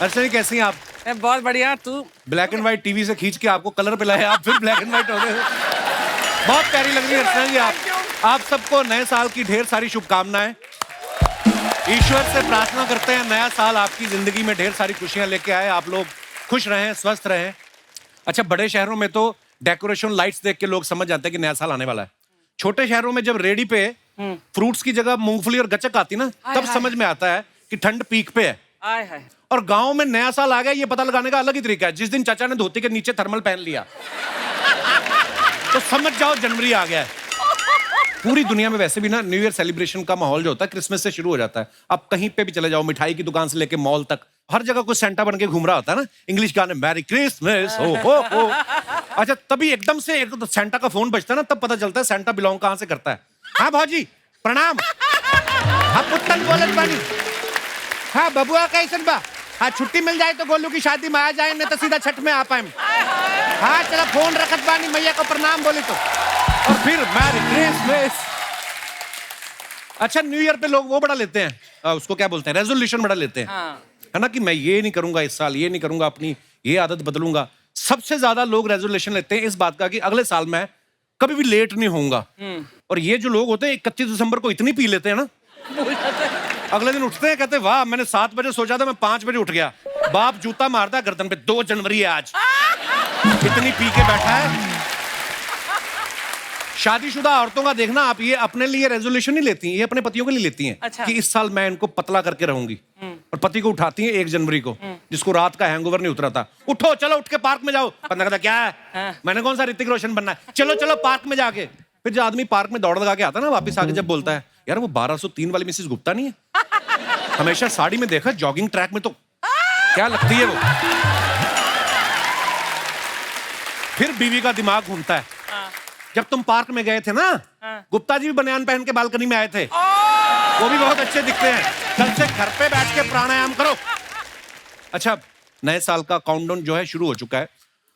अर्चना जी कैसी हैं आप? बहुत बढ़िया। तू ब्लैक एंड व्हाइट टीवी से खींच के आपको कलर पिलाए, आप फिर ब्लैक एंड व्हाइट हो गए। बहुत प्यारी लग रही है अर्चना जी आप। आप सबको नए साल की ढेर सारी शुभकामनाएं। ईश्वर से प्रार्थना करते हैं नया साल आपकी जिंदगी में ढेर सारी खुशियां लेके आए, आप लोग खुश रहें, स्वस्थ रहें। अच्छा, बड़े शहरों में तो डेकोरेशन लाइट्स देख के लोग समझ जाते हैं कि नया साल आने वाला है। छोटे शहरों में जब रेडी पे फ्रूट्स की जगह मूंगफली और गचक आती ना, तब समझ में आता है कि ठंड पीक पे है। आय हाय। और गांव में नया साल आ गया ये पता लगाने का अलग ही तरीका है। जिस दिन चाचा ने धोती के नीचे थर्मल पहन लिया तो समझ जाओ जनवरी आ गया है। पूरी दुनिया में वैसे भी ना न्यू ईयर सेलिब्रेशन का माहौल जो होता है क्रिसमस से शुरू हो जाता है। आप कहीं पे भी चले जाओ, मिठाई की दुकान से लेके मॉल तक, हर जगह कोई सेंटा बन के घूम रहा होता है ना, इंग्लिश गाने मैरी क्रिसमस हो। अच्छा, तभी एकदम से एक तो सेंटा का फोन बजता है ना, तब पता चलता है सेंटा बिलोंग कहां से करता है। हाँ भौजी प्रणाम। हाँ पुत्तन बोलत बानी। हाँ बबुआ कैसन बा? हाँ छुट्टी मिल जाए तो गोलू की शादी में आ जाए, नहीं तो सीधा छठ में आ पाए। हाँ चला फोन रखत बानी, मैया को प्रणाम बोली तो, और फिर मैरी क्रिसमस। अच्छा, न्यू ईयर पे लोग वो बड़ा लेते हैं, उसको क्या बोलते हैं, रेजोल्यूशन बड़ा लेते हैं। हाँ। है ना, कि मैं ये नहीं करूंगा इस साल, ये नहीं करूंगा, अपनी ये आदत बदलूंगा। सबसे ज्यादा लोग रेजोल्यूशन लेते हैं इस बात का कि अगले साल मैं कभी भी लेट नहीं होऊंगा। और ये जो लोग होते हैं 31 दिसंबर को इतनी पी लेते हैं ना, अगले दिन उठते हैं कहते हैं वाह मैंने 7 बजे सोचा था, मैं 5 बजे उठ गया। बाप जूता मारता गर्दन पे, 2 जनवरी है आज। इतनी पी के बैठा है। शादीशुदा औरतों का देखना आप, ये अपने लिए रेजोल्यूशन नहीं लेती हैं, ये अपने पतियों के लिए लेती हैं। अच्छा। कि इस साल मैं इनको पतला करके रहूंगी। और पति को उठाती हैं 1 जनवरी को, जिसको रात का हैंगओवर नहीं उतरा था। उठो चलो उठ के पार्क में जाओ। बंदा कहता क्या है? हाँ। मैंने कौन सा ऋतिक रोशन बनना है? चलो चलो पार्क में जाके। फिर जो आदमी पार्क में दौड़ लगा के आता है ना, वापस आके जब बोलता है यार वो 1203 वाली मिसेस गुप्ता नहीं है? हमेशा साड़ी में देखा, जॉगिंग ट्रैक में तो क्या लगती है वो। फिर बीवी का दिमाग घूमता है। जब तुम पार्क में गए थे ना, गुप्ता जी भी बनियान पहन के बालकनी में आए थे, वो भी बहुत अच्छे दिखते हैं। कल से घर पे बैठ के प्राणायाम करो। अच्छा, नए साल का काउंटडाउन जो है शुरू हो चुका है।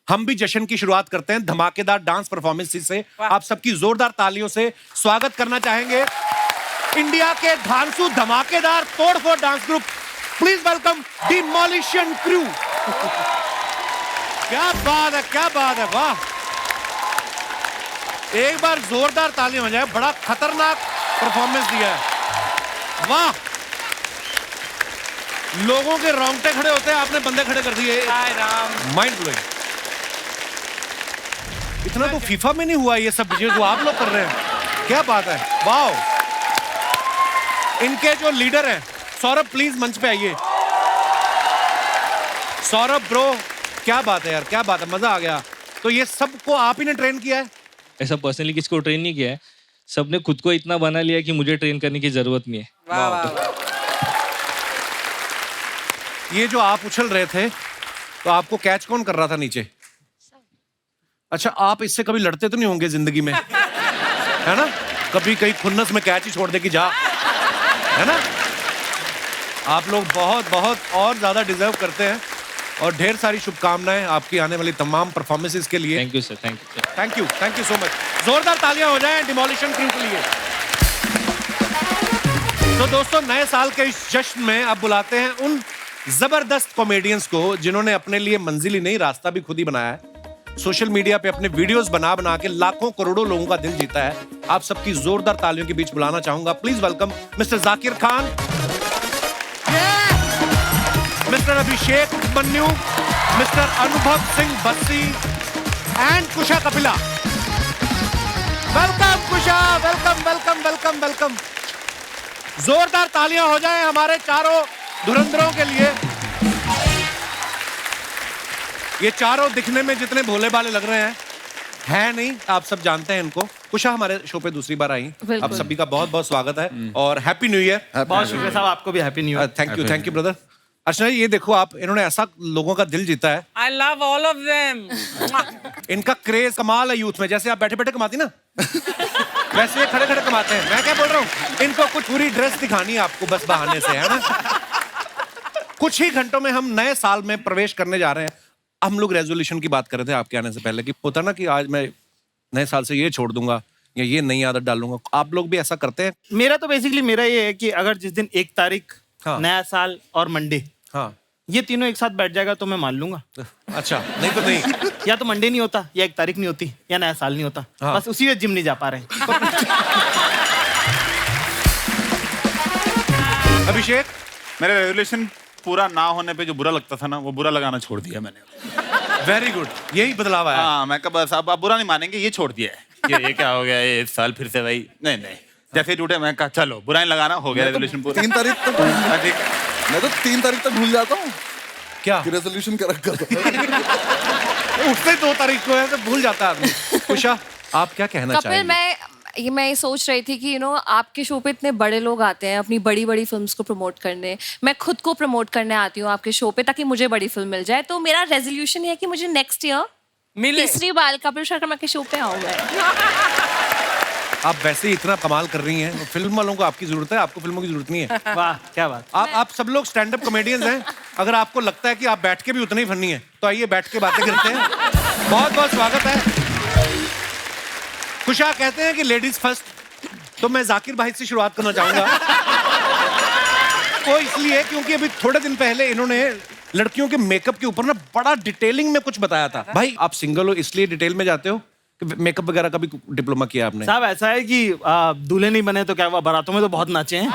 हम भी जश्न की शुरुआत करते हैं धमाकेदार डांस परफॉर्मेंस से। आप सबकी जोरदार तालियों से स्वागत करना चाहेंगे इंडिया के धांसू धमाकेदार तोड़फोड़ dance group. Please welcome demolition crew. क्या बात है, क्या बात है, वाह। एक बार जोरदार तालियां हो जाए, बड़ा खतरनाक परफॉर्मेंस दिया है, वाह। लोगों के रोंगटे खड़े होते हैं, आपने बंदे खड़े कर दिए। Mind blowing. इतना तो फीफा में नहीं हुआ ये सब जो आप लोग कर रहे हैं, क्या बात है, वाह। इनके जो लीडर हैं सौरभ, प्लीज मंच पे आइए। सौरभ ब्रो, क्या बात है यार, क्या बात है, मजा आ गया। तो ये सबको आप ही ने ट्रेन किया है? ऐसा पर्सनली किसको ट्रेन नहीं किया है, सबने खुद को इतना बना लिया कि मुझे ट्रेन करने की जरूरत नहीं है। वाह वाह वाह। ये जो आप उछल रहे थे तो आपको कैच कौन कर रहा था नीचे? अच्छा, आप इससे कभी लड़ते तो नहीं होंगे जिंदगी में, है ना? कभी कहीं खुन्नस में कैच ही छोड़ दे कि जा, है ना? आप लोग बहुत बहुत और ज्यादा डिजर्व करते हैं और ढेर सारी शुभकामनाएं आपकी आने वाली तमाम परफॉर्मेंसेस के लिए। Thank you sir, thank you sir. Thank you so much. जोरदार तालियां हो जाएं डिमोलिशन क्रू के लिए। तो दोस्तों, नए साल के इस जश्न में अब बुलाते हैं उन जबरदस्त कॉमेडियंस को जिन्होंने अपने लिए मंजिल ही नहीं रास्ता भी खुद ही बनाया है। सोशल मीडिया पे अपने वीडियोस बना बना के लाखों करोड़ों लोगों का दिल जीता है। आप सबकी जोरदार तालियों के बीच बुलाना चाहूंगा, please welcome mister Zakir Khan, mister Abhishek Manyu, mister Anubhav Singh Bassi and Kusha Kapila. Welcome Kusha, welcome welcome welcome welcome. जोरदार तालियां हो जाएं हमारे चारों धुरंधरों के लिए। ये चारों दिखने में जितने भोले भाले लग रहे हैं नहीं, आप सब जानते हैं इनको। कुशा हमारे शो पे दूसरी बार आई, आप सभी का बहुत बहुत स्वागत है और हैप्पी न्यू ईयर। बहुत शुक्रिया साहब, आपको भी happy new year. Thank you brother. अच्छा, ये देखो आप, इन्होंने ऐसा लोगों का दिल जीता है। I love all of them. इनका क्रेज कमाल है यूथ में। जैसे आप बैठे बैठे कमाती ना वैसे ये खड़े खड़े कमाते हैं। मैं क्या बोल रहा हूँ, इनको कुछ पूरी ड्रेस दिखानी है आपको बस बहाने से, है ना? कुछ ही घंटों में हम नए साल में प्रवेश करने जा रहे हैं। हम लोग रेजोल्यूशन की बात कर रहे थे आपके आने से पहले कि होता ना कि आज मैं नए साल से ये छोड़ दूंगा या ये नई आदत डालूंगा। आप लोग भी ऐसा करते हैं? मेरा तो बेसिकली मेरा ये है कि अगर जिस दिन 1 तारीख, हाँ। नया साल और मंडे, हाँ, ये तीनों एक साथ बैठ जाएगा तो मैं मान लूंगा। अच्छा, नहीं तो नहीं। या तो मंडे नहीं होता, या 1 तारीख नहीं होती, या नया साल नहीं होता। हाँ। बस उसी में जिम नहीं जा पा रहे हैं। अभिषेक, मेरा रेजोल्यूशन पूरा ना होने पे जो बुरा लगता था ना, वो बुरा लगाना छोड़ दिया मैंने। वेरी गुड, यही बदलाव आया। हाँ, मैं कहा बस अब आप बुरा नहीं मानेंगे, ये छोड़ दिया है। ये क्या हो गया, ये इस साल फिर से भाई नहीं नहीं, जैसे टूटे मैं कहा चलो बुरा नहीं लगाना, हो गया रेजोल्यूशन पूरा। 3 तारीख तक हाँ, ठीक है। मैं तो 3 तारीख तक भूल जाता हूँ क्या कि रेजोल्यूशन का रखा था। उठते 2 तारीख को है तो भूल जाता है आदमी। उषा, आप क्या कहना कपिल, चाहेंगे? मैं ये सोच रही थी कि आपके शो पे इतने बड़े लोग आते हैं अपनी बड़ी बड़ी फिल्म्स को प्रमोट करने। मैं खुद को प्रमोट करने आती हूँ आपके शो पे ताकि मुझे बड़ी फिल्म मिल जाए। तो मेरा रेजोल्यूशन है कि मुझे नेक्स्ट ईयर मिले। तीसरी बार कपिल शर्मा के शो पे आऊँ मैं। आप वैसे ही इतना कमाल कर रही हैं, फिल्म वालों को आपकी जरूरत है, आपको फिल्मों की जरूरत नहीं है। वाह क्या बात। आप सब लोग स्टैंड अप कॉमेडियंस हैं। अगर आपको लगता है कि आप बैठ के भी उतने ही फनी हैं, तो आइए बैठ के बातें करते हैं। बहुत बहुत स्वागत है। खुशा कहते हैं कि लेडीज फर्स्ट, तो मैं जाकिर भाई से शुरुआत करना चाहूंगा। वो इसलिए क्योंकि अभी थोड़े दिन पहले इन्होंने लड़कियों के मेकअप के ऊपर ना बड़ा डिटेलिंग में कुछ बताया था। भाई आप सिंगल हो इसलिए डिटेल में जाते हो कि मेकअप वगैरह का भी डिप्लोमा किया आपने? साहब ऐसा है कि दूल्हे नहीं बने तो क्या हुआ, बारातों में तो बहुत नाचे हैं।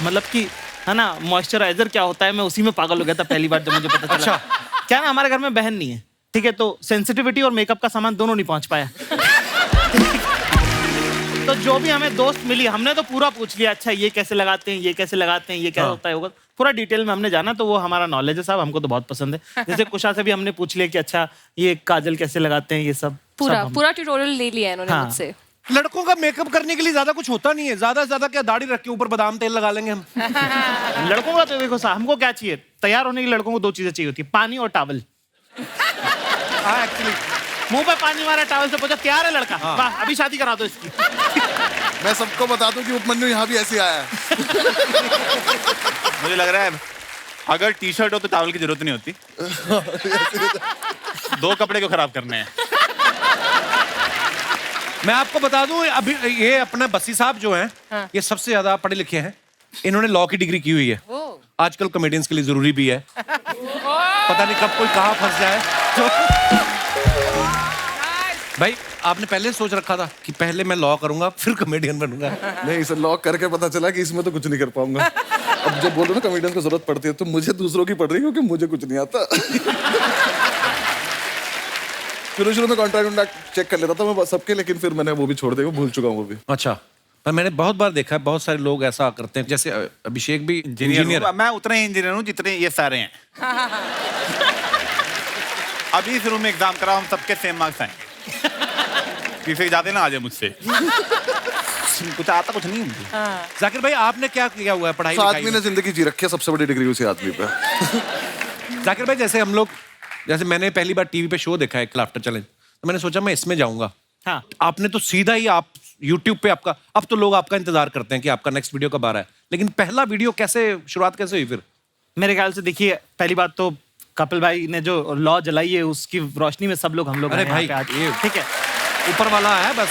मतलब कि है ना, मॉइस्चराइजर क्या होता है, मैं उसी में पागल हो गया था पहली बार जब मुझे पता चला। अच्छा। क्या ना, हमारे घर में बहन नहीं है, ठीक है, तो सेंसिटिविटी और मेकअप का सामान दोनों नहीं पहुंच पाया। तो जो भी हमें दोस्त मिली, हमने तो पूरा पूछ लिया, अच्छा ये कैसे लगाते हैं, ये कैसे लगाते हैं, ये क्या होता है, होगा पूरा डिटेल में हमने जाना। तो वो हमारा नॉलेज है साहब, हमको तो बहुत पसंद है। जैसे कुशा से भी हमने पूछ लिया कि अच्छा ये काजल कैसे लगाते हैं, ये सब पूरा ट्यूटोरियल ले लिया है इन्होंने हाँ। मुझसे। लड़कों का मेकअप करने के लिए ज्यादा कुछ होता नहीं है। ज्यादा से ज्यादा क्या, दाढ़ी रख के ऊपर बादाम तेल लगा लेंगे हम। लड़कों का तो देखो साहब, हमको क्या चाहिए, तैयार होने के लिए लड़कों को 2 चीजें चाहिए होती है, पानी और टॉवल। हाँ एक्चुअली मुंह पे पानी मारा, टॉवल से पूछा तैयार है लड़का, वाह अभी शादी करा दो इसकी। मैं सबको बता दूं कि उपमन्यु यहाँ भी ऐसे आया है। मुझे लग रहा है अगर टी शर्ट हो तो टॉवल की जरूरत नहीं होती। 2 कपड़े क्यों खराब करने हैं। मैं आपको बता दूं, अभी ये अपना बसी साहब जो हैं, ये सबसे ज्यादा पढ़े लिखे हैं। इन्होंने लॉ की डिग्री की हुई है। आजकल कॉमेडियंस के लिए जरूरी भी है। पता नहीं कब कोई कहाँ फंस जाए। भाई आपने पहले सोच रखा था कि पहले मैं लॉ करूंगा फिर कॉमेडियन बनूंगा? नहीं, इसे लॉक करके पता चला कि इसमें तो कुछ नहीं कर पाऊंगा। अब जब बोलो ना कॉमेडियन को जरूरत पड़ती है, तो मुझे दूसरों की पड़ रही है क्योंकि मुझे कुछ नहीं आता। शुरू में कॉन्ट्रैक्ट चेक कर लेता था मैं सबके, लेकिन फिर मैंने वो भी छोड़ दिया, भूल चुका हूँ वो भी। अच्छा, पर मैंने बहुत बार देखा है, बहुत सारे लोग ऐसा करते हैं। जैसे अभिषेक भी इंजीनियर। मैं उतना ही इंजीनियर हूँ जितने ये सारे हैं। अभी इस रूम में एग्जाम कराओ, हम सबके सेम मार्क्स आएंगे। किसी जाते ना आजे मुझसे। कुछ आता कुछ नहीं मुझे। जाकिर भाई आपने क्या किया हुआ है पढ़ाई उस लिखाई आदमी में? ने जिंदगी जी रखी है, सबसे बड़ी डिग्री उसी आदमी पे। जाकिर भाई जैसे हम लोग, जैसे मैंने पहली बार टीवी पे शो देखा है लाफ्टर चैलेंज, तो मैंने सोचा मैं इसमें जाऊंगा। हाँ। आपने तो सीधा ही आप YouTube पे आपका, अब तो लोग आपका इंतजार करते हैं कि आपका नेक्स्ट वीडियो कब आ रहा है, लेकिन पहला वीडियो कैसे, शुरुआत कैसे हुई फिर? मेरे ख्याल से देखिए, पहली बात तो कपिल भाई ने जो लॉ जलाई है उसकी रोशनी में सब लोग, हम लोग अरे हैं यहाँ भाई, पे आज। ये- ठीक है। ऊपर वाला है बस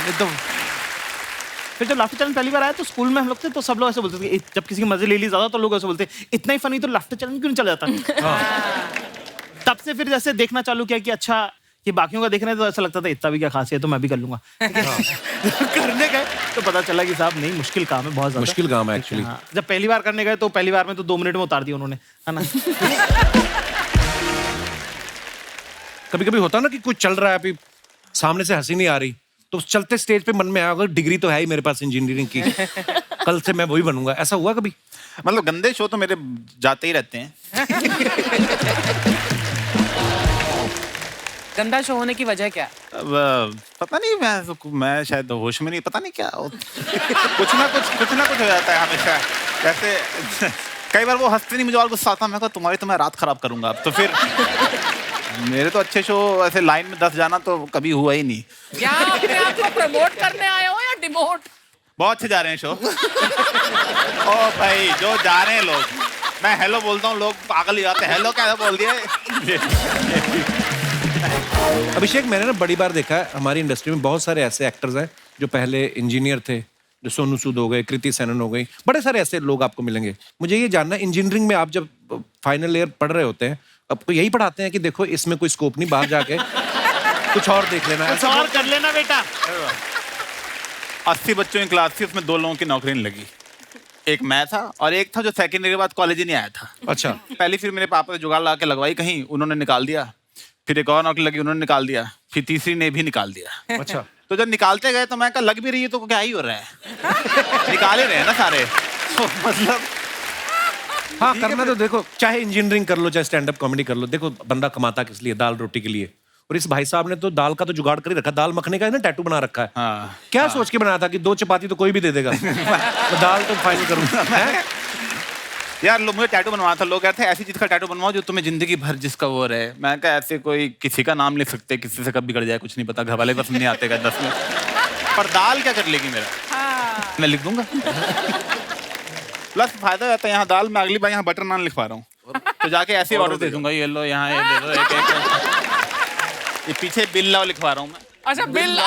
एकदम। फिर जब लाफ्टर चैलेंज पहली बार आया तो स्कूल में हम लोग थे, तो सब लोग ऐसे बोलते थे कि जब किसी की मजे ले ली ज्यादा तो लोग ऐसे बोलते इतना ही फनी तो लाफ्टर चैलेंज क्यों नहीं चला जाता। तब से फिर जैसे देखना चालू किया कि अच्छा ये बाकियों का देखने तो ऐसा लगता था इतना भी क्या खास है, तो मैं भी कर लूंगा। करने गए तो पता चला कि साहब नहीं, मुश्किल काम है, बहुत ज्यादा मुश्किल काम है एक्चुअली। हाँ, जब पहली बार करने गए तो पहली बार में तो 2 मिनट में उतार दिया उन्होंने, है ना। कभी कभी होता ना कि कुछ चल रहा है, अभी सामने से हंसी नहीं आ रही, तो उस चलते स्टेज पे मन में आया होगा डिग्री तो है ही मेरे पास इंजीनियरिंग की, कल से मैं वही बनूंगा। ऐसा हुआ कभी? मतलब गंदे शो तो मेरे जाते ही रहते हैं। गंदा शो होने की वजह क्या? अब पता नहीं, मैं शायद होश में नहीं, पता नहीं क्या कुछ ना कुछ हो जाता है हमेशा। जैसे कई बार वो हंसते नहीं, मुझे और गुस्सा आता है, मैं कहा तुम्हारी तो मैं रात खराब करूंगा अब तो। फिर मेरे तो अच्छे शो ऐसे लाइन में 10 जाना तो कभी हुआ ही नहीं। क्या अपने आप को प्रमोट करने आए हो या डिमोट? बहुत अच्छे जा रहे हैं शो। ओ भाई जो जा रहे हैं लोग, मैं हेलो बोलता हूँ, लोग पागल ही जाते हैं, हेलो क्या बोल दिया। अभिषेक, मैंने ना बड़ी बार देखा है हमारी इंडस्ट्री में बहुत सारे ऐसे एक्टर्स हैं जो पहले इंजीनियर थे, जो सोनू सूद हो गए, कृति सेनन हो गई, बड़े सारे ऐसे लोग आपको मिलेंगे। मुझे ये जानना है, इंजीनियरिंग में आप जब फाइनल ईयर पढ़ रहे होते हैं, आपको यही पढ़ाते हैं कि देखो इसमें कोई स्कोप नहीं, बाहर जाके कुछ और देख लेना है? कुछ और कर लेना बेटा। 80 बच्चों की क्लास थी, उसमें 2 लोगों की नौकरी नहीं लगी। एक मैं था और एक था जो सेकेंड ईयर के बाद कॉलेज ही नहीं आया था। अच्छा। पहली फिर मेरे पापा ने जुगाड़ ला के लगवाई कहीं, उन्होंने निकाल दिया। फिर एक और नौकरी लगी, उन्होंने निकाल दिया। फिर तीसरी ने भी निकाल दिया। अच्छा। तो जब निकालते गए तो मैं कहा लग भी रही है तो क्या ही हो रहा है, निकाल ही रहे हैं ना सारे। तो मतलब हाँ, करना तो देखो, चाहे इंजीनियरिंग कर लो, चाहे स्टैंड अप कॉमेडी कर लो, देखो बंदा कमाता किस लिए? दाल रोटी के लिए। और इस भाई साहब ने तो दाल का तो जुगाड़ कर ही रखा, दाल मखने का है ना, टैटू बना रखा है। हाँ। क्या सोच के बनाया था कि 2 चपाती तो कोई भी दे देगा, तो दाल तो फाइनल करूंगा। यार लोग मुझे टैटू बनवाया था, लोग कहते हैं ऐसी चीज का टैटू बनवाओ जो तुम्हें जिंदगी भर जिसका वो रहे। मैं कहा ऐसे कोई किसी का नाम लिख सकते, किसी से कब बिगड़ जाए कुछ नहीं पता, घर वाले बस नहीं आते 10 में। पर दाल क्या कर लेगी मेरा? मैं लिख दूंगा। प्लस फायदा रहता है यहाँ दाल में, अगली बार यहाँ बटर नान लिखवा रहा हूँ, तो जाके ऐसे ऑर्डर दे दूंगा, ये लो यहाँ ये दे दो एक। ये पीछे बिल लाओ लिखवा रहा हूँ मैं। अच्छा बिल।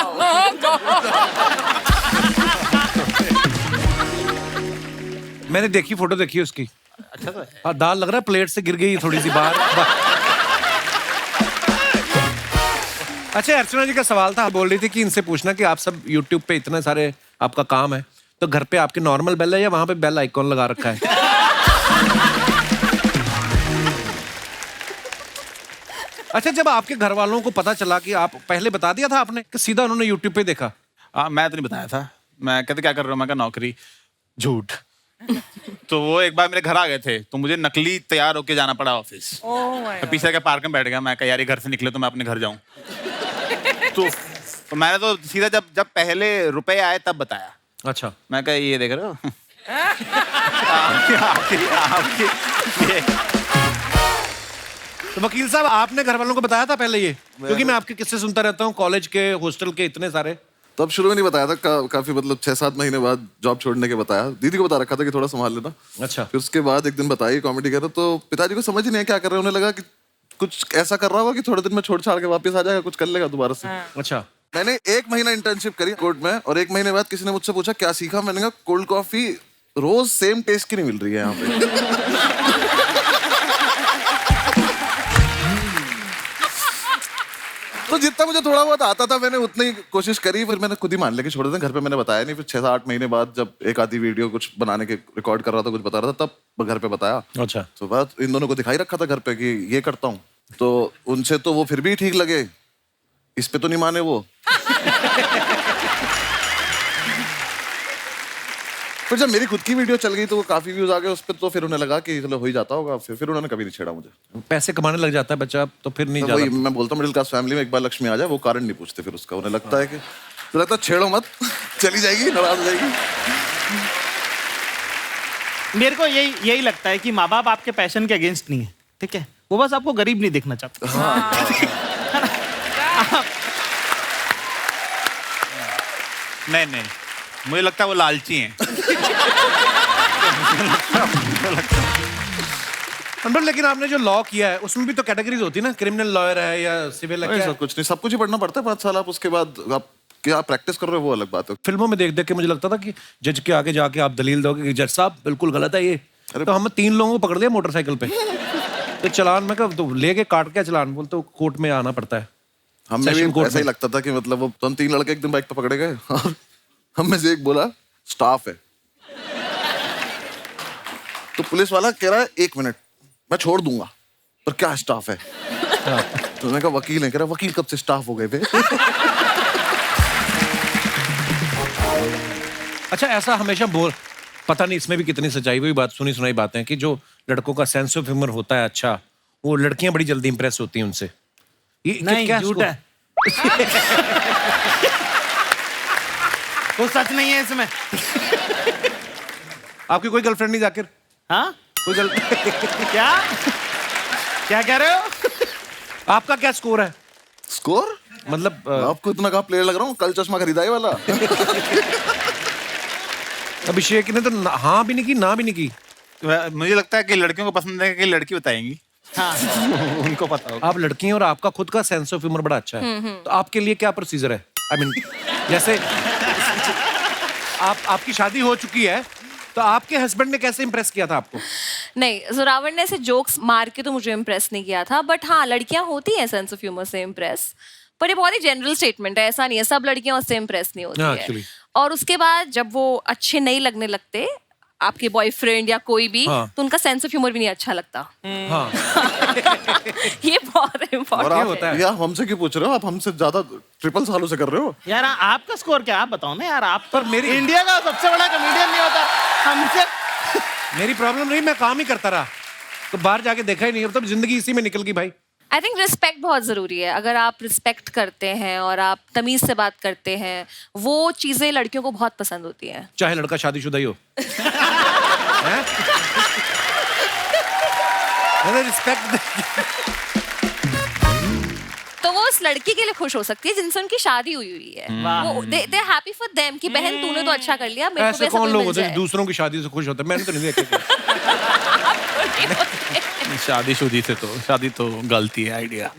मैंने देखी, फोटो देखी उसकी। अच्छा तो है। हाँ, दाल लग रहा है प्लेट से गिर गई थोड़ी सी बाहर। अच्छा, अर्चना जी का सवाल था, बोल रही थी कि इनसे पूछना कि आप सब YouTube पे इतने सारे आपका काम है, तो घर पे आपके नॉर्मल बेल है या वहां पे बेल आइकॉन लगा रखा है? अच्छा, जब आपके घर वालों को पता चला कि आप पहले बता दिया था आपने कि सीधा उन्होंने YouTube पे देखा? मैं तो नहीं बताया था। मैं कहते क्या कर रहा हूँ, मैं कहा नौकरी। झूठ। तो वो एक बार मेरे घर आ गए थे, तो मुझे नकली तैयार होके जाना पड़ा ऑफिस। मैं पीछे के पार्क में बैठ गया, मैं कहा यार ये घर से निकले तो मैं अपने घर जाऊं। तो मैंने तो सीधा जब पहले रुपए आए तब बताया। अच्छा। मैं कहा ये देख रहे हो। ये। तो वकील साहब, आपने घर वालों को बताया था पहले ये? क्योंकि मैं आपके किस्से सुनता रहता हूँ, कॉलेज के, हॉस्टल के, इतने सारे। तो अब शुरू में नहीं बताया था, काफी मतलब 6-7 महीने बाद जॉब छोड़ने के बताया। दीदी को बता रखा था कि थोड़ा संभाल लेना। अच्छा। फिर उसके बाद एक दिन बताई कॉमेडी कर रहा, तो पिताजी को समझ ही नहीं है क्या कर रहे हैं। उन्हें लगा कि कुछ ऐसा कर रहा होगा कि थोड़े दिन में छोड़ छाड़ के वापस आ जाएगा, कुछ कर लेगा दोबारा से। अच्छा। मैंने 1 महीना इंटर्नशिप करी कोर्ट में, और 1 महीने बाद किसी ने मुझसे पूछा क्या सीखा। मैंने कहा कोल्ड कॉफी रोज सेम टेस्ट की नहीं मिल रही है यहाँ पे। तो जितना मुझे थोड़ा बहुत आता था मैंने उतनी कोशिश करी, फिर मैंने खुद ही मान लिया कि छोड़ दें। घर पे मैंने बताया नहीं। फिर 6-8 महीने बाद जब एक आधी वीडियो कुछ बनाने के रिकॉर्ड कर रहा था, कुछ बता रहा था, तब घर पे बताया। अच्छा। तो बात इन दोनों को दिखाई रखा था घर पे कि ये करता हूँ, तो उनसे तो वो फिर भी ठीक लगे, इस पे तो नहीं माने वो। फिर जब मेरी खुद की वीडियो चल गई तो वो काफी व्यूज आ गए उस पर, तो फिर उन्हें लगा कि चलो हो ही जाता होगा। फिर उन्होंने कभी नहीं छेड़ा मुझे। पैसे कमाने लग जाता है बच्चा तो फिर नहीं तो जाता। वही मैं बोलता हूँ, मिडिल क्लास फैमिली में एक बार लक्ष्मी आ जाए वो कारण नहीं पूछते फिर उसका। उन्हें लगता है कि तो लगता है छेड़ो मत, चली जाएगी, नाराज हो जाएगी। मेरे को यही लगता है कि माँ बाप आपके पैशन के अगेंस्ट नहीं है, ठीक है? वो बस आपको गरीब नहीं देखना चाहते। नहीं, मुझे लगता है वो लालची हैं। अंडर, लेकिन आपने जो लॉ किया है उसमें भी तो कैटेगरीज होती है ना, क्रिमिनल लॉयर है या सिविल है? ऐसा कुछ नहीं, सब कुछ ही पढ़ना पड़ता है 5 साल। आप उसके बाद आप क्या प्रैक्टिस कर रहे हो वो अलग बात है। फिल्मों में देख देख के मुझे लगता था कि जज के आगे जाके आप दलील दोगे कि जज साहब बिल्कुल गलत है ये। तो हम 3 लोगों को पकड़ लिया मोटरसाइकिल पे, तो चलान में कब तो लेके काट के चलान बोलते तो कोर्ट में आना पड़ता है। हमें भी ऐसा ही लगता था कि मतलब वो तो हम 3 लड़के एक दिन बाइक पे पकड़े गए और हम में से एक बोला स्टाफ है, तो पुलिस वाला कह रहा है 1 मिनट मैं छोड़ दूंगा, पर क्या स्टाफ है? तो मैंने कहा वकील है। कह रहा वकील कब से स्टाफ हो गए थे? अच्छा, ऐसा हमेशा बोल, पता नहीं इसमें भी कितनी सच्चाई, हुई बात सुनी सुनाई बातें कि जो लड़कों का सेंस ऑफ ह्यूमर होता है अच्छा, वो लड़कियां बड़ी जल्दी इंप्रेस होती हैं उनसे। ये नहीं, क्या झूठ है। वो सच नहीं है इसमें। आपकी कोई गर्लफ्रेंड नहीं जाकिर? हाँ, कोई क्या क्या कह रहे हो? आपका क्या स्कोर है? स्कोर मतलब आपको इतना कहाँ प्लेयर लग रहा हूँ, कल चश्मा खरीदा है वाला। अभिषेक ने तो हाँ भी नहीं की ना भी नहीं की। मुझे लगता है कि लड़कियों को पसंद है कि लड़की बताएंगी। हाँ। उनको पता होगा। आप लड़की हैं और आपका खुद का सेंस ऑफ ह्यूमर बड़ा अच्छा है, तो आपके लिए क्या प्रोसीजर है? आई मीन जैसे आपकी शादी हो चुकी है, तो आपके हस्बैंड ने कैसे इंप्रेस किया था आपको? नहीं, जोरावर ने ऐसे जोक्स मार के तो मुझे इम्प्रेस नहीं किया था, बट हाँ लड़कियां होती हैं सेंस ऑफ ह्यूमर से इम्प्रेस, पर ये बहुत ही जनरल स्टेटमेंट है, ऐसा नहीं है सब लड़कियां उससे इम्प्रेस नहीं होती हाँ, है। actually. और उसके बाद जब वो अच्छे नहीं लगने लगते आपके बॉयफ्रेंड या कोई भी, हाँ. तो उनका सेंस ऑफ ह्यूमर भी नहीं अच्छा लगता। हाँ, ये बहुत और इम्पोर्टेंट आप होता है। यार हमसे क्यों पूछ रहे हो? आप हमसे ज्यादा ट्रिपल सालों से कर रहे हो। यार आपका स्कोर क्या, आप बताओ ना यार। आप पर मेरी इंडिया का सबसे बड़ा कॉमेडियन नहीं होता हमसे। मेरी प्रॉब्लम रही, मैं काम ही करता रहा, तो बाहर जाके देखा ही नहीं, अब तो जिंदगी इसी में निकल गई भाई। आई थिंक रिस्पेक्ट बहुत ज़रूरी है। अगर आप रिस्पेक्ट करते हैं और आप तमीज़ से बात करते हैं, वो चीज़ें लड़कियों को बहुत पसंद होती हैं। चाहे लड़का शादीशुदा ही हो। हैं? मैंने रिस्पेक्ट तो वो उस लड़की के लिए खुश हो सकती है जिनसे उनकी शादी हुई है। वो दे हैप्पी फॉर देम कि बहन तूने तो अच्छा कर लिया, मेरे को भी ऐसे ऐसा कौन कोई लोग मिल होते हैं जाए। जो दूसरों की शादी से खुश होते हैं? मैंने तो नहीं देखा। शादीशुदी से तो शादी तो गलती है आइडिया।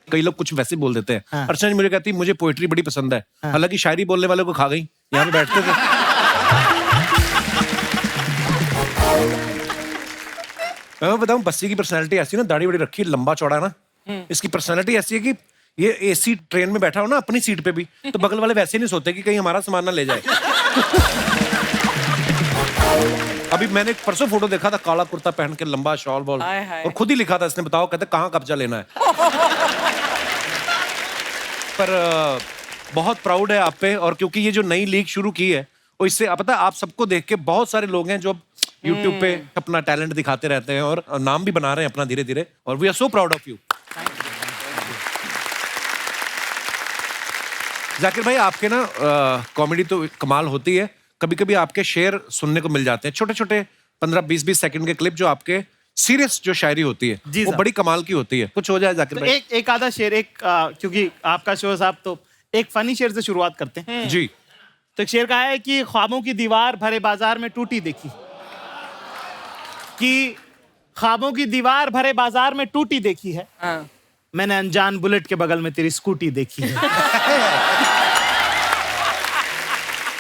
कई लोग कुछ वैसे बोल देते हैं। अर्चना जी मुझे कहती है मुझे पोएट्री बड़ी पसंद है, हालांकि शायरी बोलने वाले को खा गई, यहाँ पे बैठते थे। मैं बताऊं, बस्सी की पर्सनैलिटी ऐसी ना, दाढ़ी बड़ी रखी, लंबा चौड़ा ना, इसकी पर्सनैलिटी ऐसी है कि ये एसी ट्रेन में बैठा हो ना अपनी सीट पे भी, तो बगल वाले वैसे नहीं सोते कि कहीं हमारा सामान ना ले जाए। अभी मैंने एक परसों फोटो देखा था, काला कुर्ता पहन के, लंबा शॉल बॉल, हाय हाय। और खुद ही लिखा था इसने, बताओ कहते कहाँ कब्जा लेना है। पर बहुत प्राउड है आप पे, और क्योंकि ये जो नई लीग शुरू की है, और इससे पता है आप सबको देख के बहुत सारे लोग हैं जो YouTube पे अपना टैलेंट दिखाते रहते हैं और नाम भी बना रहे हैं अपना धीरे धीरे, और we are so proud of you. Zakir भाई, आपके ना कॉमेडी तो कमाल होती है, कभी कभी आपके शेर सुनने को मिल जाते हैं, छोटे छोटे 15-20 सेकंड के क्लिप, जो आपके सीरियस जो शायरी होती है जी वो साहब। बड़ी कमाल की होती है। कुछ हो जाए जाकिर तो भाई। एक आधा शेर, क्योंकि आपका शो साहब, तो एक फनी शेर से शुरुआत करते हैं। जी। तो एक शेर कहा है कि ख्वाबों की दीवार भरे बाजार में टूटी देखी, कि ख्वाबों की दीवार भरे बाजार में टूटी देखी है, हाँ। मैंने अनजान बुलेट के बगल में तेरी स्कूटी देखी है।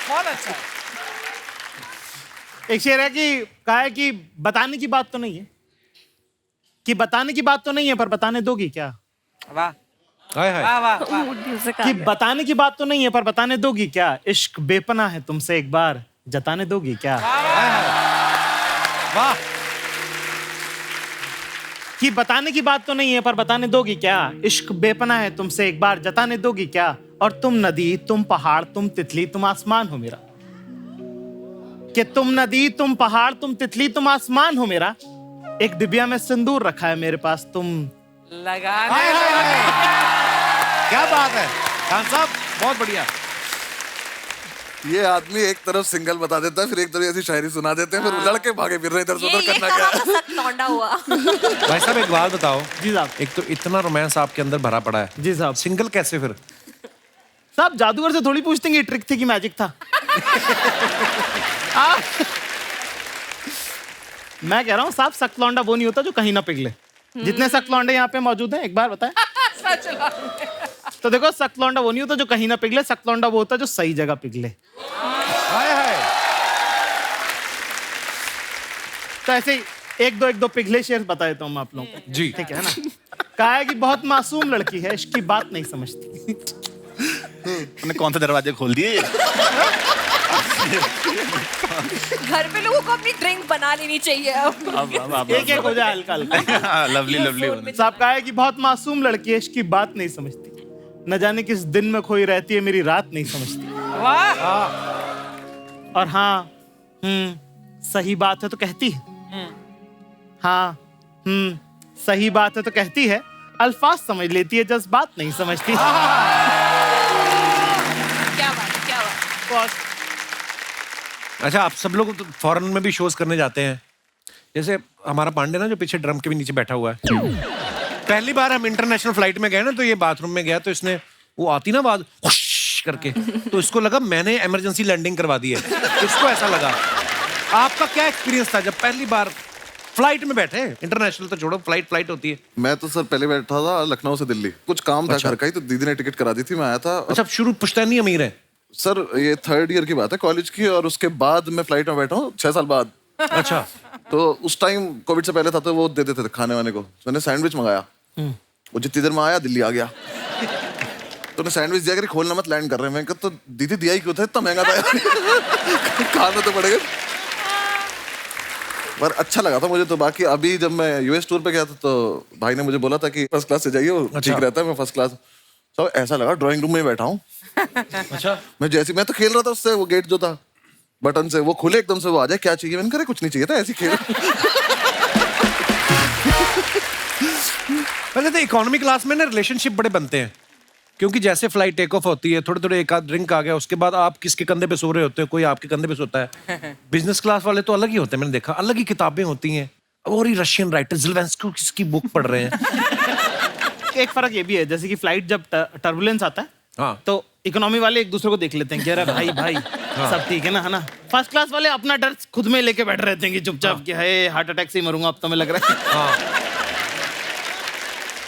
बहुत अच्छा। एक शेर है कि कहा है कि बताने की बात तो नहीं है, कि बताने की बात तो नहीं है, पर बताने दोगी क्या? वाह हाय हाय। वाह वाह वाह। मूड म्यूजिक आ कि गया। बताने की बात तो नहीं है, पर बताने दोगी क्या? इश्क बेपना है तुमसे एक बार जताने दोगी क्या? वाह। कि बताने की बात तो नहीं है, पर बताने दोगी क्या? इश्क बेपना है तुमसे एक बार जताने दोगी क्या? और तुम नदी, तुम पहाड़, तुम तितली, तुम आसमान हो मेरा। कि तुम नदी, तुम पहाड़, तुम तितली, तुम आसमान हो मेरा। एक डिबिया में सिंदूर रखा है मेरे पास, तुम लगाने क्या बात है खान साहब, बहुत बढ़िया। ये आदमी एक तरफ सिंगल बता देता है, फिर एक तरफ ऐसी शायरी सुना देते हैं, फिर लड़के भागे फिर रहे इधर से ये उधर करना कहाँ क्या का सख्त लौंडा हुआ। भाई साहब एक बात बताओ, जी साहब। एक तो इतना रोमांस आपके अंदर भरा पड़ा है, जी साहब। सिंगल कैसे फिर? साहब जादूगर से थोड़ी पूछते हैं कि ट्रिक थी कि मैजिक था। मैं कह रहा हूँ साहब, सख्त लौंडा वो नहीं होता जो कहीं ना पिघले। जितने सख्त लौंडे यहाँ पे मौजूद हैं, एक बार बताएं। सच तो देखो, सख्त लौंडा वो नहीं होता जो कहीं ना पिघले, सख्त लौंडा वो होता जो सही जगह पिघले। हाय हाय। तो ऐसे ही एक दो पिघले शेर बताए तो हम आप लोगों को। जी। ठीक है ना? कहा है कि बहुत मासूम लड़की है, इसकी बात नहीं समझती। उन्होंने कौन से दरवाजे खोल दिए? घर पे लोगों को अपनी ड्रिंक बना लेनी चाहिए अब। एक एक हो जाए हल्का हल्का। Lovely lovely. साहब कहा है कि बहुत मासूम लड़की है, इसकी बात नहीं समझती, न जाने किस दिन में खोई रहती है, मेरी रात नहीं समझती। वाह। और हाँ, सही बात है तो कहती है। हाँ, सही बात है तो कहती है, अल्फाज समझ लेती है, जज्बात नहीं समझती। क्या बात, क्या बात। अच्छा, आप सब लोग तो फॉरेन में भी शोज करने जाते हैं, जैसे हमारा पांडे ना जो पीछे ड्रम के भी नीचे बैठा हुआ है। पहली बार हम इंटरनेशनल फ्लाइट में गए ना, तो ये बाथरूम में गया, तो इसने वो आती ना आवाज हुश करके, तो इसको लगा मैंने इमरजेंसी लैंडिंग करवा दी है, इसको ऐसा लगा। आपका क्या एक्सपीरियंस था जब पहली बार फ्लाइट में बैठे? इंटरनेशनल तो छोड़ो, फ्लाइट होती है। मैं तो सर पहले बैठा था लखनऊ से दिल्ली, कुछ काम था घर का ही, तो दीदी ने टिकट करा दी थी, मैं आया था। अच्छा, शुरू पुश्तैनी अमीर है। सर ये 3rd ईयर की बात है कॉलेज की, और उसके बाद मैं फ्लाइट में बैठा हूँ 6 साल बाद। अच्छा। तो उस टाइम कोविड से पहले था तो वो दे देते थे खाने वाने को। मैंने सैंडविच मंगाया, वो जितनी देर में आया दिल्ली आ गया। तो सैंडविच दिया, खोलना मत, लैंड कर रहे हैं। मैं तो दीदी दिया ही क्यों था, इतना महंगा था खाना तो पड़ेगा। पर अच्छा लगा था मुझे तो। बाकी अभी जब मैं यूएस टूर पे गया था तो भाई ने मुझे बोला था कि फर्स्ट क्लास से जाइए, वो ठीक रहता है। मैं फर्स्ट क्लास, तो ऐसा लगा ड्राइंग रूम में बैठा हूँ। अच्छा। मैं तो खेल रहा था उससे, वो गेट जो था बटन से वो खुले एकदम से, वो आ जाए क्या चाहिए, मैंने कहा कुछ नहीं चाहिए था, ऐसे खेल। पहले तो इकोनॉमी क्लास में ना रिलेशनशिप बड़े बनते हैं, क्योंकि जैसे फ्लाइट टेक ऑफ होती है, थोड़े थोड़े एक आध ड्रिंक आ गया, उसके बाद आप किसके कंधे पे सो रहे होते हो, कोई आपके कंधे पे सोता है। बिजनेस क्लास वाले तो अलग ही होते हैं, मैंने देखा, अलग ही किताबें होती हैं। और ही रशियन राइटर ज़ेलेंस्की किसकी बुक पढ़ रहे हैं। एक फर्क ये भी है, जैसे कि फ्लाइट जब टर्बुलेंस आता है, हाँ। तो इकोनॉमी वाले एक दूसरे को देख लेते हैं कि अरे भाई भाई सब ठीक है ना। फर्स्ट क्लास वाले अपना डर खुद में लेके बैठ रहते हैं कि चुपचाप कि है हार्ट अटैक से ही मरूंगा अब तो मैं लग रहा है।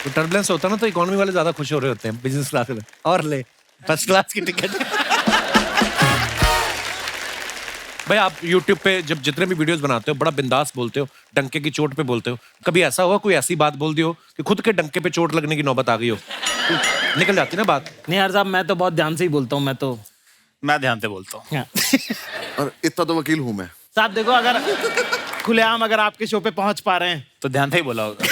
तो टर्बुलेंस होता है ना, तो इकोनॉमी वाले ज्यादा खुश हो रहे होते हैं, बिजनेस क्लास में और ले फर्स्ट क्लास की टिकट। भाई आप YouTube पे जब जितने भी वीडियोस बनाते हो बड़ा बिंदास बोलते हो, डंके की चोट पे बोलते हो। कभी ऐसा हुआ कोई ऐसी बात बोल दी हो कि खुद के डंके पे चोट लगने की नौबत आ गई हो? निकल जाती ना बात। नहीं यार साहब, मैं तो बहुत ध्यान से ही बोलता हूँ। मैं ध्यान से बोलता हूँ। और इतना तो वकील हूँ मैं। साहब देखो, अगर खुलेआम अगर आपके शो पे पहुंच पा रहे हैं तो ध्यान से ही बोला होगा।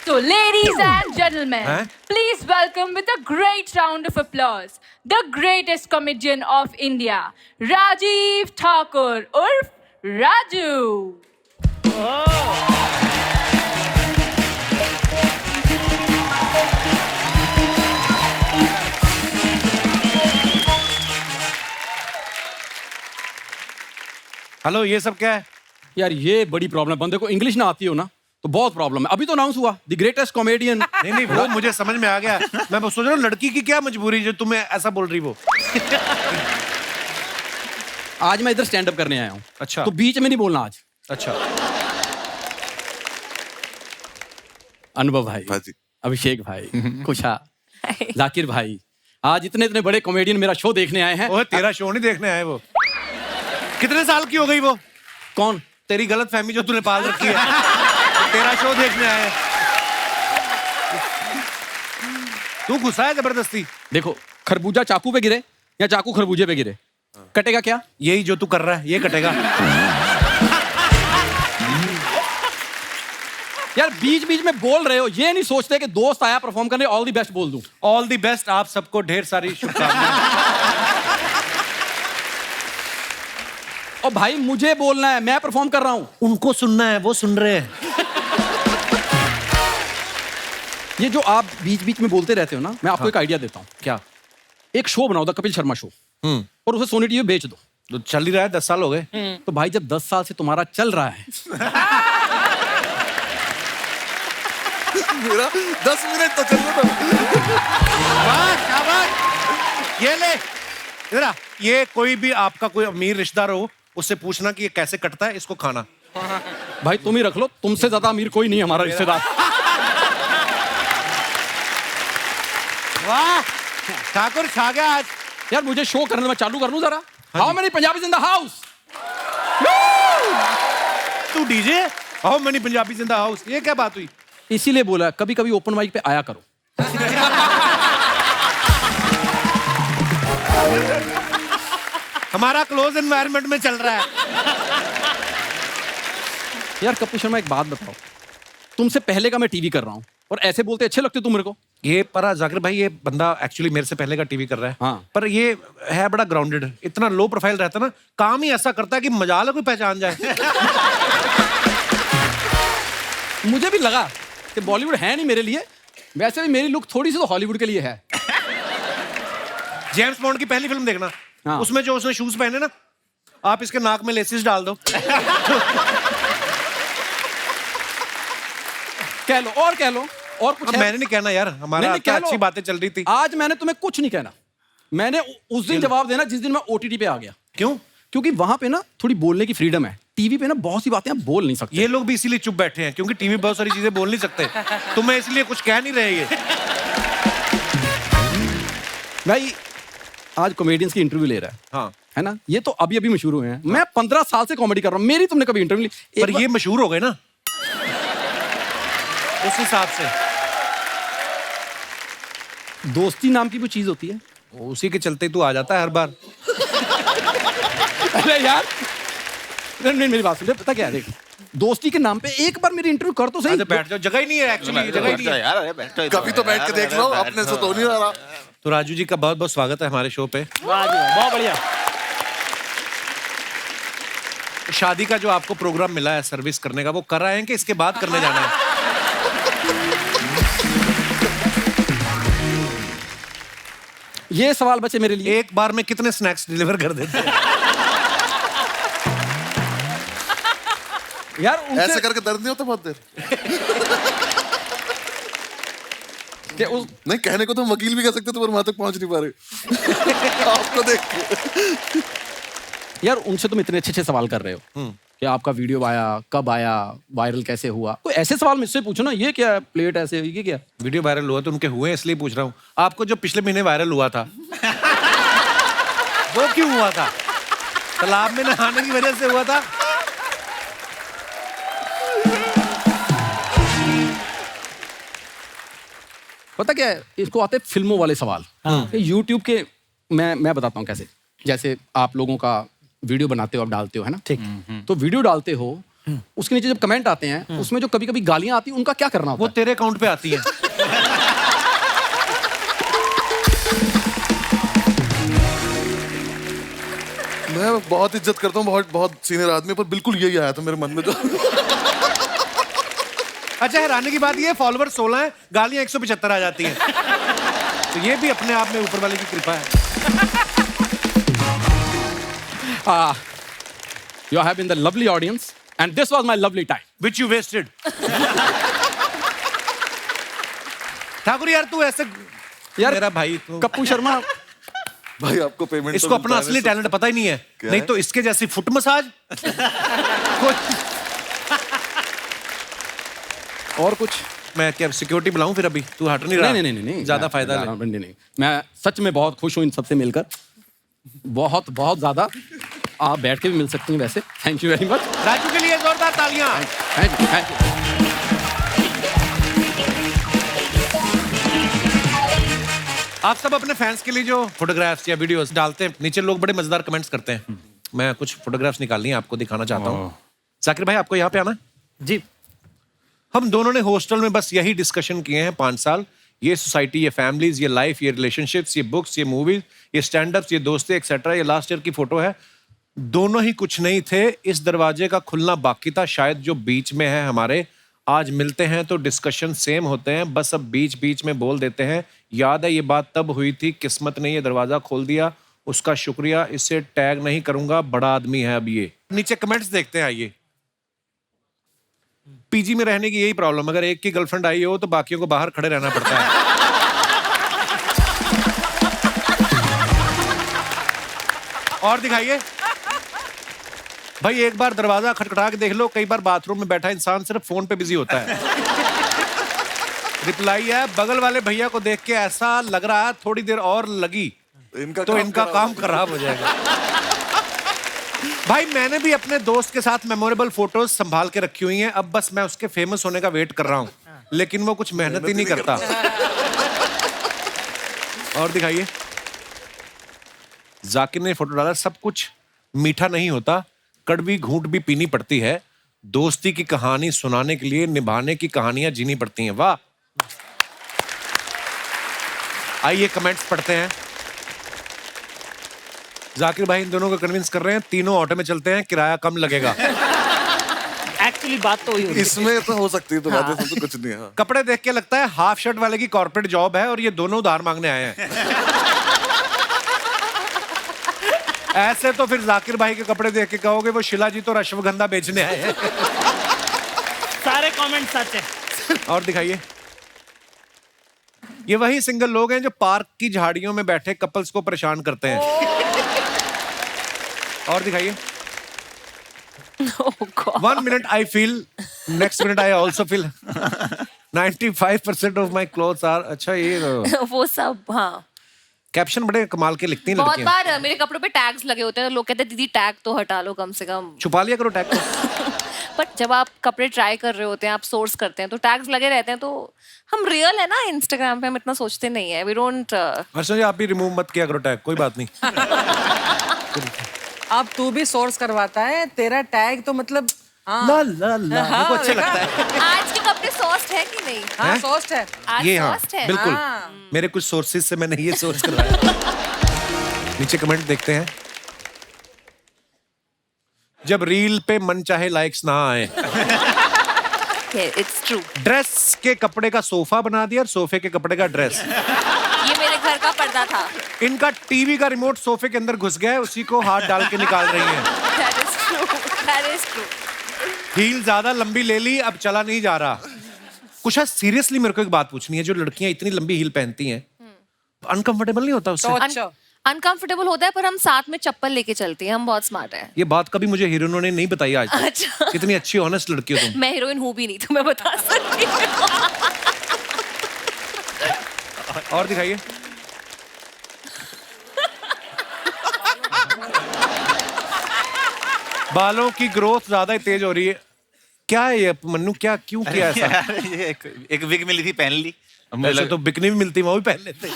So, ladies and gentlemen, Huh? please welcome with a great round of applause the greatest comedian of India, Rajiv Thakur urf Raju. Hello, ये सब क्या है? यार ये बड़ी प्रॉब्लम, बंदे को इंग्लिश ना आती हो ना तो बहुत प्रॉब्लम है। अभी तो अनाउंस हुआ द ग्रेटेस्ट कॉमेडियन। नहीं वो मुझे समझ में आ गया। मैं सोच रहा हूँ लड़की की क्या मजबूरी जो तुम्हें ऐसा बोल रही वो। आज मैं इधर स्टैंड अप करने आया हूँ। अच्छा। तो बीच में नहीं बोलना आज। अच्छा। अनुभव भाई, हाँ जी। अभिषेक भाई, कुशा, जाकिर भाई, आज इतने इतने बड़े कॉमेडियन मेरा शो देखने आए हैं। ओए तेरा शो नहीं देखने आए वो। कितने साल की हो गई वो? कौन? तेरी गलत फहमी जो तूने पाल रखी है। तेरा शो देखने आए। तू गुस्सा है जबरदस्ती। देखो, खरबूजा चाकू पे गिरे या चाकू खरबूजे पे गिरे, कटेगा क्या? यही जो तू कर रहा है ये कटेगा। यार बीच बीच में बोल रहे हो, ये नहीं सोचते कि दोस्त आया परफॉर्म करने, ऑल द बेस्ट बोल दूं। ऑल द बेस्ट, आप सबको ढेर सारी शुभकामनाएं। और भाई मुझे बोलना है, मैं परफॉर्म कर रहा हूं। उनको सुनना है, वो सुन रहे हैं। ये जो आप बीच बीच में बोलते रहते हो ना, मैं आपको एक आइडिया देता हूँ। क्या? एक शो बनाओ, द कपिल शर्मा शो, और उसे सोनी टीवी बेच दो। तो चल ही रहा है, 10 साल हो गए। तो भाई जब 10 साल से तुम्हारा चल रहा है मेरा 10 मिनट तो चल रहा था। वाह, शाबाश। ये ले इधर आ। ये कोई भी आपका कोई अमीर रिश्तेदार हो, उससे पूछना कि ये कैसे कटता है, इसको खाना। भाई तुम ही रख लो, तुमसे ज्यादा अमीर कोई नहीं है हमारा रिश्तेदार। वाह, ठाकुर छा गया आज। यार मुझे शो करने में चालू कर लूं जरा। How many Punjabis in the house? तू DJ? How many Punjabis in the house? ये क्या बात हुई? इसीलिए बोला कभी कभी ओपन माइक पे आया करो। हमारा क्लोज एनवायरनमेंट में चल रहा है। यार कपिल शर्मा एक बात बताओ, तुमसे पहले का मैं टीवी कर रहा हूँ और ऐसे बोलते अच्छे लगते तुम मेरे को। ये पर जाकिर भाई, ये बंदा एक्चुअली मेरे से पहले का टीवी कर रहा है। हाँ। पर ये है बड़ा ग्राउंडेड, इतना लो प्रोफाइल रहता है ना, काम ही ऐसा करता है कि मजाल है कोई पहचान जाए। मुझे भी लगा कि बॉलीवुड है नहीं मेरे लिए। वैसे भी मेरी लुक थोड़ी सी तो हॉलीवुड के लिए है। जेम्स बॉन्ड की पहली फिल्म देखना। हाँ। उसमें जो उसने शूज पहने ना, आप इसके नाक में लेसिस डाल दो। कह लो और कह लो और कुछ है? मैंने नहीं कहना यार, हमारा नहीं, क्या कह लो। अच्छी बातें चल रही थी। आज मैंने तुम्हें कुछ नहीं कहना। मैंने उस दिन जवाब देना जिस दिन मैं ओटीटी पे आ गया। क्यों? क्योंकि वहां पे ना थोड़ी बोलने की फ्रीडम है। टीवी पे ना बहुत सी बातें आप बोल नहीं सकते। ये लोग भी इसीलिए चुप बैठे हैं क्योंकि टीवी बहुत सारी चीजें बोल नहीं सकते। तुम्हें इसलिए कुछ कह नहीं रहे ये। भाई आज कॉमेडियंस की इंटरव्यू ले रहा है, हाँ है ना? ये तो अभी अभी मशहूर हुए हैं। मैं 15 साल से कॉमेडी कर रहा हूँ, मेरी तुमने कभी इंटरव्यू ली? पर ये मशहूर हो गए ना उस हिसाब से। दोस्ती नाम की कोई चीज होती है? उसी के चलते तू आ जाता है हर बार। अरे यार नहीं, मेरी बात सुन, पता क्या है, देख, दोस्ती के नाम पे एक बार मेरी इंटरव्यू कर तो सही। अच्छा बैठ जाओ, जगह ही नहीं है एक्चुअली, जगह ही नहीं है यार, अरे बैठो कभी तो बैठ के देख लो, अपने से तो नहीं रहा। तो राजू जी का बहुत बहुत स्वागत है हमारे शो पे। वाह जी वाह, बहुत बढ़िया। शादी का जो आपको प्रोग्राम मिला है सर्विस करने का, वो कर रहे हैं कि इसके बाद करने जाना है? ये सवाल बचे मेरे लिए। एक बार में कितने स्नैक्स डिलीवर कर देते हैं? यार ऐसे करके दर्द नहीं होता बहुत देर? नहीं, कहने को तो हम वकील भी कह सकते थे, पर वहां तक पहुंच नहीं पा रहे आपको देख के। यार उनसे तुम इतने अच्छे सवाल कर रहे हो कि आपका वीडियो आया, कब आया, वायरल कैसे हुआ, कोई ऐसे सवाल मुझसे पूछो ना। ये क्या प्लेट ऐसे, ये क्या? वीडियो वायरल हुआ तो उनके हुए, इसलिए पूछ रहा हूँ। आपको जो पिछले महीने वायरल हुआ था वो क्यों हुआ था? तालाब में नहाने की वजह से हुआ था? पता क्या है, इसको आते हैं फिल्मों वाले सवाल। यूट्यूब के मैं बताता हूँ कैसे। जैसे आप लोगों का वीडियो बनाते हो, आप डालते हो, है ना? ठीक। तो वीडियो डालते हो, उसके नीचे जब कमेंट आते हैं, उसमें जो कभी कभी गालियां आती हैं, उनका क्या करना होता वो तेरे अकाउंट पे आती है। मैं बहुत इज्जत करता हूँ बहुत बहुत सीनियर आदमी, पर बिल्कुल यही आया था मेरे मन में जो। अच्छा, हैरानी की बात ये, फॉलोवर 16 है, गालियां 175 आ जाती हैं। तो ये भी अपने आप में ऊपर वाले की कृपा है। You have been the lovely audience and this was my lovely time. Which you wasted. Thakur यार तू ऐसे यार मेरा भाई तो कप्पू शर्मा भाई आपको पेमेंट इसको अपना असली टैलेंट पता ही नहीं है। नहीं तो इसके जैसी फुट मसाज और कुछ। मैं क्या सिक्योरिटी बुलाऊं फिर? अभी तू हट नहीं रहा। नहीं ज्यादा फायदा ले। नहीं, मैं सच में बहुत खुश हूँ इन सबसे मिलकर, बहुत बहुत ज्यादा। आप बैठ के भी मिल सकती हैं वैसे। Thank you very much. Raju के लिए जोरदार तालियां। Thank you. आप सब अपने फैंस के लिए जो फोटोग्राफ्स या वीडियोस डालते हैं, नीचे लोग बड़े मजेदार कमेंट्स करते हैं। मैं कुछ फोटोग्राफ्स निकालनी है, आपको दिखाना चाहता हूँ। जाकिर भाई आपको यहाँ पे आना है? जी। हम दोनों ने हॉस्टल में बस यही डिस्कशन किए हैं 5 साल। ये सोसाइटी, ये फैमिलीज, ये लाइफ, ये रिलेशनशिप्स, ये बुक्स, ये मूवीज, ये स्टैंड अप्स, ये दोस्तें एक्सेट्रा। ये लास्ट ईयर की फोटो है। दोनों ही कुछ नहीं थे, इस दरवाजे का खुलना बाकी था। शायद जो बीच में है हमारे, आज मिलते हैं तो डिस्कशन सेम होते हैं, बस अब बीच बीच में बोल देते हैं। याद है ये बात तब हुई थी, किस्मत ने ये दरवाजा खोल दिया, उसका शुक्रिया। इसे टैग नहीं करूंगा, बड़ा आदमी है अब ये। नीचे कमेंट्स देखते हैं, आइए। पीजी में रहने की यही प्रॉब्लम, अगर एक की गर्लफ्रेंड आई हो तो बाकियों को बाहर खड़े रहना पड़ता है। और दिखाइए भाई, एक बार दरवाजा खटखटा के देख लो, कई बार बाथरूम में बैठा इंसान सिर्फ फोन पे बिजी होता है। रिप्लाई है, बगल वाले भैया को देख के ऐसा लग रहा है थोड़ी देर और लगी तो इनका काम खराब हो जाएगा। भाई मैंने भी अपने दोस्त के साथ मेमोरेबल फोटोज संभाल के रखी हुई हैं, अब बस मैं उसके फेमस होने का वेट कर रहा हूं, लेकिन वो कुछ मेहनत ही नहीं करता। और दिखाइए, जाकिर ने फोटो डाला। सब कुछ मीठा नहीं होता, कड़वी घूंट भी पीनी पड़ती है। दोस्ती की कहानी सुनाने के लिए निभाने की कहानियां जीनी पड़ती हैं। वाह। आइए कमेंट्स पढ़ते हैं। जाकिर भाई इन दोनों को कन्विंस कर रहे हैं, तीनों ऑटो में चलते हैं, किराया कम लगेगा। एक्चुअली बात तो वही होती है। इसमें तो हो सकती है, तो बात है, तो कुछ नहीं है। कपड़े देख के लगता है हाफ शर्ट वाले की कॉर्पोरेट जॉब है और ये दोनों उधार मांगने आए हैं। ऐसे तो फिर जाकिर भाई के कपड़े देख के कहोगे वो शिला जी तो अश्वगंधा बेचने आए हैं। सारे कमेंट सच है। और दिखाइए, ये वही सिंगल लोग हैं जो पार्क की झाड़ियों में बैठे कपल्स को परेशान करते हैं। और दिखाइए, 1 minute I feel, next minute I also feel 95% of my clothes are। अच्छा ये वो सब हाँ कैप्शन बड़े कमाल के लिखती हैं बहुत लड़कियां। बार मेरे कपड़ों पे टैग्स लगे होते हैं, तो लोग कहते हैं दीदी टैग तो हटा लो कम से कम। छुपा लिया करो टैग को। पर जब आप कपड़े ट्राई कर रहे होते हैं, आप सोर्स करते हैं, तो टैग्स लगे रहते हैं, तो हम रियल है ना इंस्टाग्राम पे, हम इतना सोचते नहीं है, वी डोंट। अर्चना जी आप भी रिमूव मत किया करो टैग, कोई बात नहीं। अब तू भी सोर्स करवाता है, तेरा टैग तो मतलब हाँ। ला ला ला मेरे को अच्छा देखा? लगता है। आज के कपड़े सॉफ्ट है कि नहीं? हाँ हैं? सोस्ट है। आज ये हाँ सॉफ्ट है। बिल्कुल हाँ। मेरे कुछ सोर्सेज से मैंने ये सोर्स करवाया। नीचे कमेंट देखते हैं। जब रील पे मन चाहे लाइक्स ना आए, इट्स ट्रू। ड्रेस के कपड़े का सोफा बना दिया और सोफे के कपड़े का ड्रेस। ये मेरे घर का पर्दा था। इनका टीवी का रिमोट सोफे के अंदर घुस गया है, उसी को हाथ डाल के निकाल रही हैं। That is true. That is true. Heel ज्यादा लंबी ले ली, अब चला नहीं जा रहा। कुछ सीरियसली मेरे को एक बात पूछनी है, जो लड़कियां इतनी लंबी हील पहनती हैं, अनकंफर्टेबल नहीं होता उससे? अच्छा अनकंफर्टेबल होता है, पर हम साथ में चप्पल लेके चलते हैं, हम बहुत स्मार्ट हैं। ये बात कभी मुझे हीरोइनों ने नहीं बताई आज तक। अच्छा। कितनी अच्छी ऑनेस्ट लड़की हो तुम। मैं हीरोइन हूँ भी नहीं, तो मैं बता सकती हूँ। और दिखाइए। बालों की ग्रोथ ज्यादा ही तेज हो रही है। क्या है ये मन्नू, क्या क्यों किया ऐसा? यार, ये एक विग मिली थी, पहन ली। अब मुझे ऐसे लग- तो बिकनी भी मिलती, वो भी पहन लेते।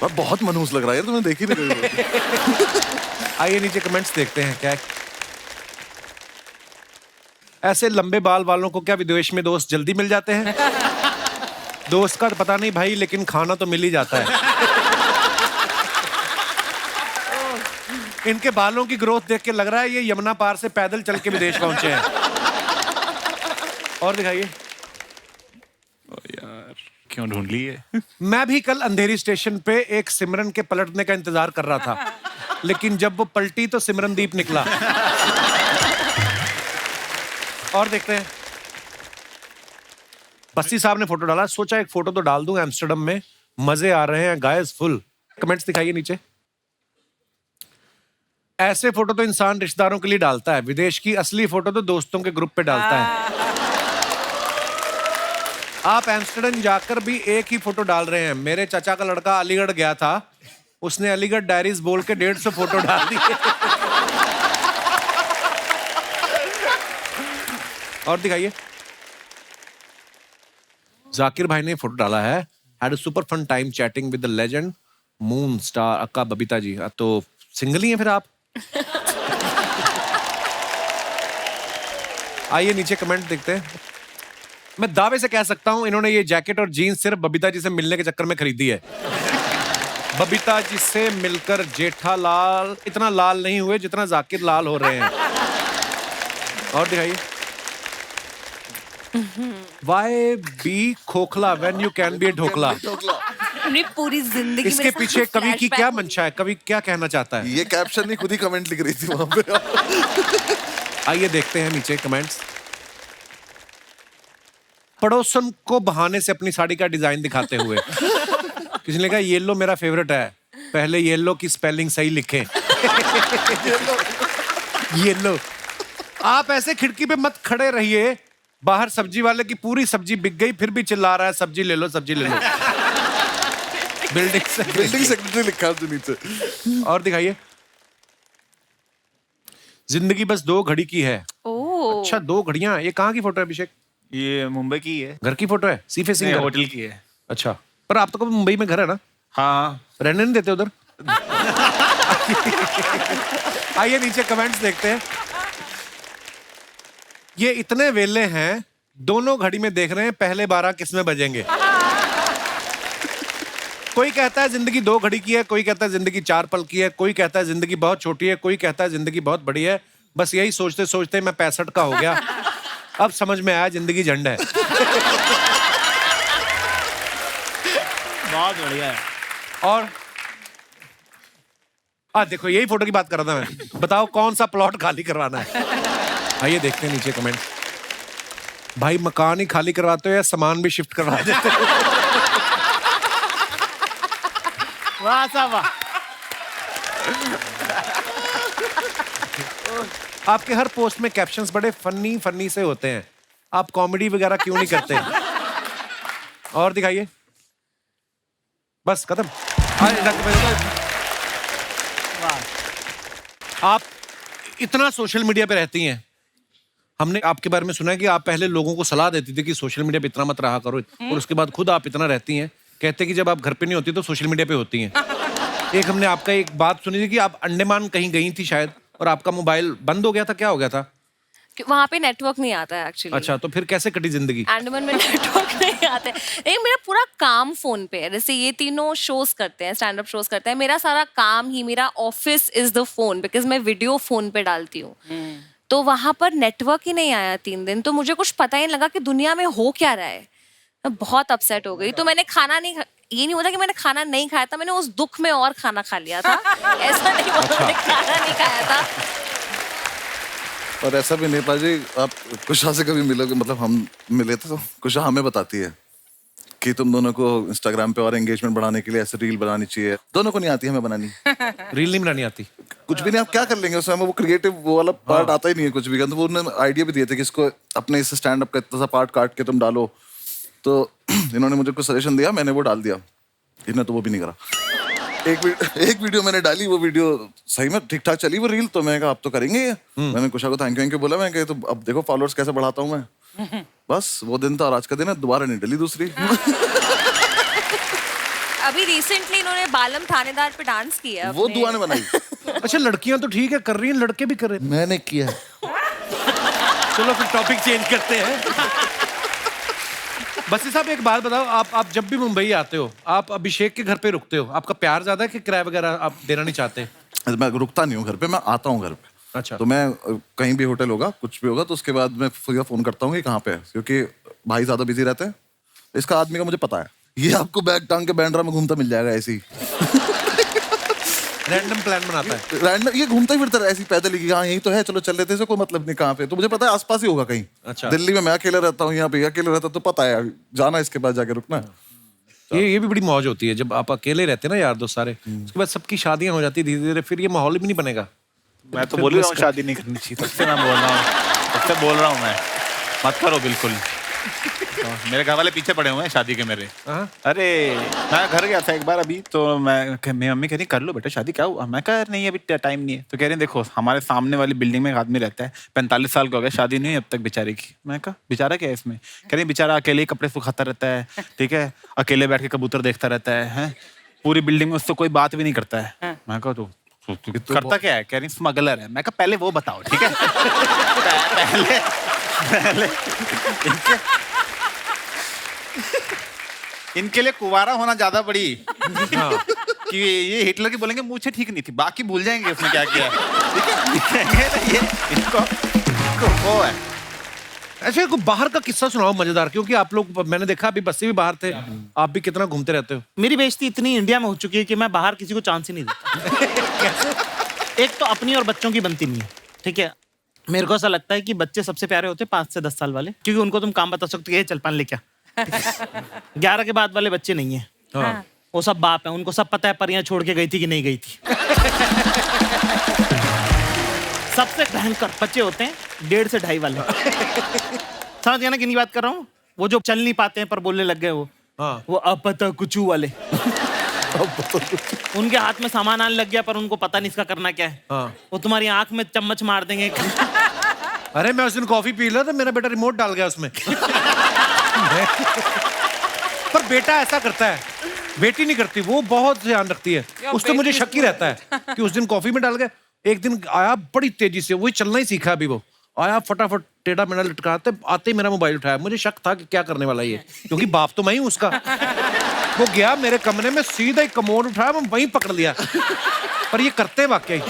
वाह, बहुत मनहूस लग रहा है यार, तुमने देखी नहीं कभी। आइए नीचे कमेंट्स देखते हैं क्या है। ऐसे लंबे बाल वालों को क्या विदेश में दोस्त जल्दी मिल जाते हैं? दोस्त का तो पता नहीं भाई, लेकिन खाना तो मिल ही जाता है। इनके बालों की ग्रोथ देख के लग रहा है ये यमुना पार से पैदल चल के विदेश पहुंचे हैं। और दिखाइए। यार क्यों ढूंढ ली है? मैं भी कल अंधेरी स्टेशन पे एक सिमरन के पलटने का इंतजार कर रहा था, लेकिन जब वो पलटी तो सिमरनदीप निकला। और देखते हैं। बस्सी साहब ने फोटो डाला, सोचा एक फोटो तो डाल दूं एम्स्टर्डम में, मजे आ रहे हैं गाइस फुल। कमेंट्स दिखाइए नीचे। ऐसे फोटो तो इंसान रिश्तेदारों के लिए डालता है, विदेश की असली फोटो तो दोस्तों के ग्रुप पे डालता है। आप एम्स्टर्डम जाकर भी एक ही फोटो डाल रहे हैं। मेरे चाचा का लड़का अलीगढ़ गया था, उसने अलीगढ़ डायरीज बोल के 150 फोटो डाल दिए। और दिखाइए। जाकिर भाई ने फोटो डाला है, had a super fun time chatting with the legend moon star अक्का बबीता जी। तो सिंगल ही हैं फिर आप? आइए नीचे कमेंट देखते हैं। मैं दावे से कह सकता हूं इन्होंने ये जैकेट और जीन्स सिर्फ बबीता जी से मिलने के चक्कर में खरीदी है। बबीता जी से मिलकर जेठालाल इतना लाल नहीं हुए जितना जाकिर लाल हो रहे हैं। और दिखाइए। Why be खोखला when you can be a dhokla? अपनी पूरी जिंदगी इसके मेरे साथ पीछे कवि की flashback क्या हो गई। मंशा है, कवि क्या कहना चाहता है? ये कैप्शन नहीं, खुद ही कमेंट लिख रही थी वहां पे। आइए देखते हैं नीचे कमेंट्स। पड़ोसन को बहाने से अपनी साड़ी का डिजाइन दिखाते हुए किसी ने कहा येलो मेरा फेवरेट है, पहले येलो की स्पेलिंग सही लिखें। येलो। आप ऐसे खिड़की पे मत खड़े रहिए, बाहर सब्जी वाले की पूरी सब्जी बिक गई फिर भी चिल्ला रहा है सब्जी ले लो सब्जी ले लो। बिल्डिंग सेक्रेटरी लिखा है उसके नीचे। और दिखाइए। जिंदगी बस 2 घड़ी की है। ओह। अच्छा 2 घड़ियां, ये कहाँ की फोटो है अभिषेक? ये मुंबई की है। घर की फोटो है? सी फेसिंग घर? होटल की है। अच्छा, पर आप तो कभी मुंबई में घर है ना? हाँ। रहने नहीं देते उधर? आइए नीचे कमेंट्स देखते हैं। ये इतने वेले हैं, दोनों घड़ी में देख रहे हैं पहले 12 किसमें बजेंगे। कोई कहता है जिंदगी 2 घड़ी की है, कोई कहता है जिंदगी 4 पल की है, कोई कहता है जिंदगी बहुत छोटी है, कोई कहता है जिंदगी बहुत बड़ी है। बस यही सोचते सोचते मैं 65 का हो गया। अब समझ में आया जिंदगी झंड है। बहुत बढ़िया है। और देखो यही फोटो की बात कर रहा था मैं। बताओ कौन सा प्लॉट खाली करवाना है? आइए देखते हैं नीचे कमेंट। भाई मकान ही खाली करवाते हो या सामान भी शिफ्ट करवा देते हो? वाह साहब वाह। आपके हर पोस्ट में कैप्शंस बड़े फनी से होते हैं, आप कॉमेडी वगैरह क्यों नहीं करते? और दिखाइए, बस खत्म। आप इतना सोशल मीडिया पे रहती हैं, हमने आपके बारे में सुना है कि आप पहले लोगों को सलाह देती थी कि सोशल मीडिया पे इतना मत रहा करो, और उसके बाद खुद आप इतना रहती हैं। कहते कि जब आप घर पे नहीं होती तो सोशल मीडिया पे होती हैं। एक हमने आपका एक बात सुनी थी कि आप अंडमान कहीं गई थी शायद, और आपका मोबाइल बंद हो गया था, क्या हो गया था? वहाँ पे नेटवर्क नहीं आता है एक्चुअली। अच्छा, तो फिर कैसे कटी जिंदगी? अंडमान में नेटवर्क नहीं आते। एक मेरा पूरा काम फोन पे है। जैसे ये तीनों शोज करते हैं, स्टैंड अप शोज करते हैं, मेरा सारा काम ही, मेरा office is the phone, because मैं वीडियो फोन पे डालती हूँ। तो वहां पर नेटवर्क ही नहीं आया 3 दिन, तो मुझे कुछ पता ही नहीं लगा कि दुनिया में हो क्या रहा है। मैं बहुत अपसेट हो गई। तो मैंने खाना नहीं, ये नहीं होता कि मैंने खाना नहीं खाया था, मैंने उस दुख में और खाना खा लिया था। ऐसा नहीं होता मैंने खाना नहीं खाया था। और ऐसा भी नहीं पाजी, आप कुशा से कभी मिलोगे, मतलब हम मिले थे तो कुशा हमें बताती है कि तुम दोनों को इंस्टाग्राम पे और एंगेजमेंट बढ़ाने के लिए ऐसे रील बनानी चाहिए। दोनों को नहीं आती, हमें बनानी। रील नहीं बनानी आती? कुछ भी नहीं, आप क्या कर लेंगे उसमें, वो क्रिएटिव वो वाला पार्ट आता ही नहीं है कुछ भी। तो वो उन्होंने आइडिया भी दिए थे कि इसको अपने इस स्टैंड अप का इतना सा पार्ट काट के तुम डालो। तो इन्होंने मुझे कुछ सजेशन दिया, मैंने वो डाल दिया। इन्होंने तो वो भी नहीं करा। एक वीडियो मैंने डाली, वो वीडियो सही में ठीक ठाक चली वो रील, तो मैंने कहा अब तो करेंगे ये। मैंने कुशा को थैंक यू बोला, मैं तो अब देखो फॉलोअर्स कैसे बढ़ाता हूँ मैं। बस वो दिन था और आज का दिन है, दोबारा नहीं डली दूसरी। अभी रिसेंटली इन्होंने बालम थानेदार पे डांस किया। वो दुआ ने बनाई। अच्छा, लड़कियां तो ठीक है कर रही हैं, लड़के भी कर रहे हैं। मैंने किया। चलो फिर टॉपिक चेंज करते हैं। बसी साहब एक बात बताओ, आप जब भी मुंबई आते हो, आप अभिषेक के घर पे रुकते हो, आपका प्यार ज्यादा है कि किराया वगैरह आप देना नहीं चाहते? मैं रुकता नहीं हूँ घर पे, मैं आता हूँ घर पे। अच्छा। तो मैं कहीं भी होटल होगा, कुछ भी होगा, तो उसके बाद मैं फोन करता हूँ कि कहाँ पे है, क्योंकि भाई ज्यादा बिजी रहते हैं। इसका आदमी का मुझे पता है, ये आपको बैग टांग के बैंड्रा में घूमता मिल जाएगा ऐसे ही। रैंडम प्लान बनाता है। रैंडम ये घूमता ही फिरता है ऐसे ही पैदल ही, हाँ यही तो है, चलो चल लेते हैं, कोई मतलब नहीं कहाँ पे। तो मुझे पता है आसपास ही होगा कहीं। अच्छा। दिल्ली में मैं अकेला रहता हूँ, यहाँ पे अकेले रहता, तो पता है जाना, इसके बाद जाके रुकना। ये भी बड़ी मौज होती है जब आप अकेले रहते हैं ना यार दोस्त सारे, उसके बाद सबकी शादियां हो जाती है धीरे धीरे, फिर ये माहौल भी नहीं बनेगा। मैं तो बोल रहा हूँ शादी नहीं करनी चाहिए, तब से मैं बोल रहा हूँ मैं, मत करो बिल्कुल। मेरे घर वाले पीछे पड़े हुए हैं शादी के मेरे। अरे मैं घर गया था एक बार अभी, तो मेरी मम्मी कह रही कर लो बेटा शादी, क्या हुआ? मैं कह नहीं अभी टाइम नहीं है। तो कह रही देखो हमारे सामने वाली बिल्डिंग में एक आदमी रहता है, 45 साल का हो गया, शादी नहीं हुई अब तक बेचारे की। मैं कहा बेचारा क्या है इसमें? कह रही बेचारा अकेले ही कपड़े सुखाता रहता है, ठीक है, अकेले बैठ के कबूतर देखता रहता है, पूरी बिल्डिंग में उससे कोई बात भी नहीं करता है। मैं कहा तो करता क्या है? कह रही स्मगलर है। मैं कहा पहले वो बताओ, ठीक है। पहले इनके लिए कुवारा होना ज्यादा बड़ी कि ये हिटलर की बोलेंगे मुझे ठीक नहीं थी, बाकी भूल जाएंगे उसने क्या किया, ठीक है। ये इनको वो है। अच्छा कोई बाहर का किस्सा सुनाओ मजेदार, क्योंकि आप लोग, मैंने देखा अभी बस्सी भी बाहर थे, आप भी कितना घूमते रहते हो। मेरी बेइज्जती इतनी इंडिया में हो चुकी है कि मैं बाहर किसी को चांस ही नहीं देता। एक तो अपनी और बच्चों की बनती नहीं है, ठीक है। मेरे को ऐसा लगता है कि बच्चे सबसे प्यारे होते हैं 5 से 10 साल वाले, क्योंकि उनको तुम काम बता सकते हो, चल पान ले क्या। 11 के बाद वाले बच्चे नहीं है, वो सब बाप है, उनको सब पता है परियां छोड़ के गई थी कि नहीं गई थी। सबसे भयंकर बच्चे होते हैं 1.5 से 2.5 वाले। समझ गया ना किन की बात कर रहा हूँ? वो जो चल नहीं पाते हैं पर बोलने लग गए, वो अपता कुचू वाले। उनके हाथ में सामान आने लग गया पर उनको पता नहीं इसका करना क्या है। वो तुम्हारी आंख में चम्मच मार देंगे। अरे मैं उस दिन कॉफी पी रहा था, मेरा बेटा रिमोट डाल गया उसमें। पर बेटा ऐसा करता है, बेटी नहीं करती, वो बहुत ध्यान रखती है। उस तो मुझे शक ही रहता है कि उस दिन कॉफी में डाल गया। एक दिन आया बड़ी तेजी से, वही चलना ही सीखा अभी, वो आया फटाफट टेढ़ा मेढ़ा लटकाते, आते ही मेरा मोबाइल उठाया। मुझे शक था कि क्या करने वाला ये, क्योंकि बाप तो मैं ही हूं उसका। वो गया मेरे कमरे में, सीधा ही कमोड उठाया, मैं वहीं पकड़ लिया। पर ये करते वाकई।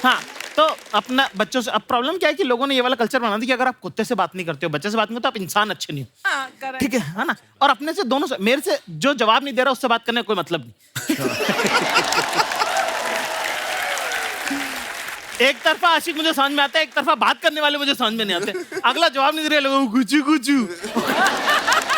हाँ, तो अपना बच्चों से अब प्रॉब्लम क्या है कि लोगों ने ये वाला कल्चर बना दिया कि अगर आप कुत्ते से बात नहीं करते हो, बच्चे से बात नहीं करते, आप इंसान अच्छे नहीं हो, ठीक है ना। और अपने से दोनों से, मेरे से जो जवाब नहीं दे रहा उससे बात करने का कोई मतलब नहीं। एक तरफा आशिक मुझे समझ में आता है, एक तरफा बात करने वाले मुझे समझ में नहीं आते। अगला जवाब नहीं दे रहे, लोगों कुचू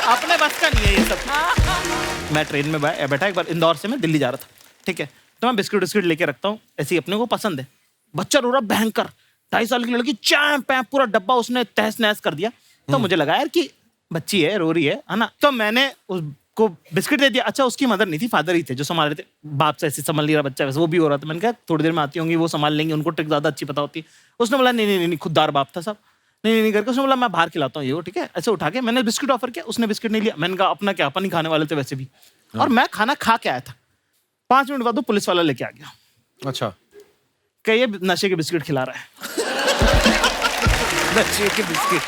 अपने बस का नहीं है ये सब। मैं ट्रेन में बैठा एक बार, इंदौर से मैं दिल्ली जा रहा था, ठीक है। तो मैं बिस्किट विस्किट लेके रखता हूँ, ऐसे ही अपने को पसंद है। बच्चा रो रहा भयंकर, 2.5 साल की लड़की, चैंप पूरा डब्बा उसने तहस नहस कर दिया। तो मुझे लगा यार कि बच्ची है, रो रही है ना। तो मैंने उसको बिस्किट दे दिया। अच्छा, उसकी मदर नहीं थी, फादर ही थे जो संभाल रहे थे। बाप से ऐसे संभाल नहीं रहा बच्चा, वैसे वो भी हो रहा था। मैंने कहा थोड़ी देर में आती होंगी, वो संभाल लेंगे, उनको ट्रिक ज्यादा अच्छी पता होती है। उसने बोला नहीं, खुददार बाप था साहब, नहीं करके उसने बोला मैं बाहर खिलाता हूँ ये वो, ठीक है। ऐसे उठा के मैंने बिस्किट ऑफर किया, उसने बिस्किट नहीं लिया। मैंने कहा अपना क्या, अपन ही खाने वाले थे वैसे भी, और मैं खाना खा के आया था। 5 मिनट बाद वो पुलिस वाला लेके आ गया। अच्छा, कहिए नशे के बिस्किट खिला रहा है। नशे के बिस्किट।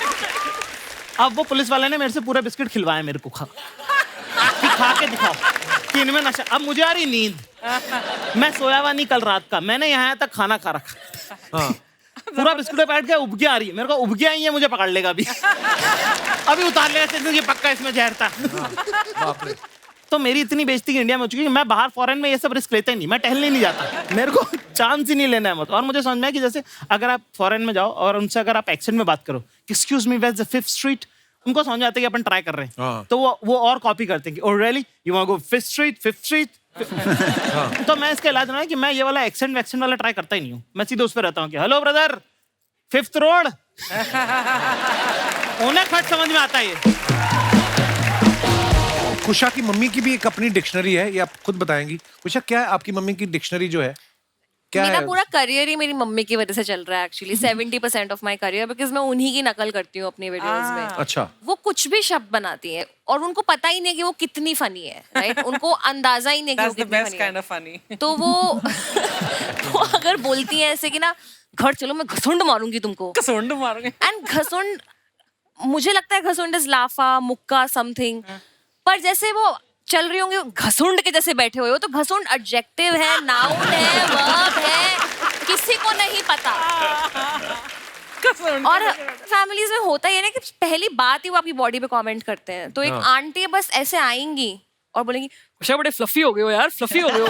अब वो पुलिस वाले ने मेरे से पूरा बिस्किट खिलवाया मेरे को, खा के दिखाओ कि इनमें नशा। अब मुझे आ रही नींद, मैं सोया हुआ नहीं कल रात का, मैंने यहाँ तक खाना खा रखा। हाँ, पूरा बिस्कुट बैठ के उबकियाँ आ रही है मेरे को, उबकियाँ आई है, मुझे पकड़ लेगा अभी। अभी उतार लेगा, ये पक्का इसमें जहर था। बाप रे। तो मेरी इतनी बेइज्जती इंडिया में हो चुकी है कि मैं बाहर फॉरेन में ये सब रिस्क लेता ही नहीं, मैं टहलने नहीं जाता, मेरे को चांस ही नहीं लेना है मत। और मुझे समझ में आया कि जैसे अगर आप फॉरेन में जाओ और उनसे अगर आप एक्सेंट में बात करो, excuse me where is the 5th street, उनको समझ में आता है कि अपन ट्राई कर रहे हैं। हाँ। तो वो और कॉपी करते हैं कि oh really you want go 5th street. तो मैं इसका इलाज ना कि मैं ये वाला एक्सेंट वाला ट्राई करता ही नहीं हूँ। मैं सीधे उस पर रहता हूँ कि हेलो ब्रदर 5th रोड। उन्हें खट समझ में आता है ये। कुशा की मम्मी की भी एक अपनी डिक्शनरी है, ये आप खुद बताएंगी। कुशा, क्या है आपकी मम्मी की डिक्शनरी जो है, क्या मेरा है? पूरा करियर ही मेरी मम्मी की वजह से चल रहा है actually. 70% of my career, because मैं उन्हीं की नकल करती हूँ अपनी वीडियोस में। अच्छा, वो कुछ भी शब्द बनाती है और उनको पता ही नहीं कि वो कितनी फनी है, राइट? उनको अंदाजा ही नहीं कि वो That's the कितनी best फनी है। kind of funny. तो वो अगर बोलती हैं ऐसे कि ना घर चलो मैं घसुंड मारूंगी तुमको, कसुंड मारोगे। एंड घसुंड, मुझे लगता है घसुंड इज लाफा मुक्का समथिंग, पर जैसे वो चल रही होंगी घसुंड के जैसे बैठे हुए हो, तो घसुंड एडजेक्टिव है, नाउन है, वर्ब है, किसी को नहीं पता। और फैमिलीज में होता ही है ना कि पहली बात ही वो आपकी बॉडी पे कमेंट करते हैं। तो एक आंटी बस ऐसे आएंगी और बोलेंगी कुशा बड़े फ्लफी हो गए हो यार, फ्लफी हो गए हो।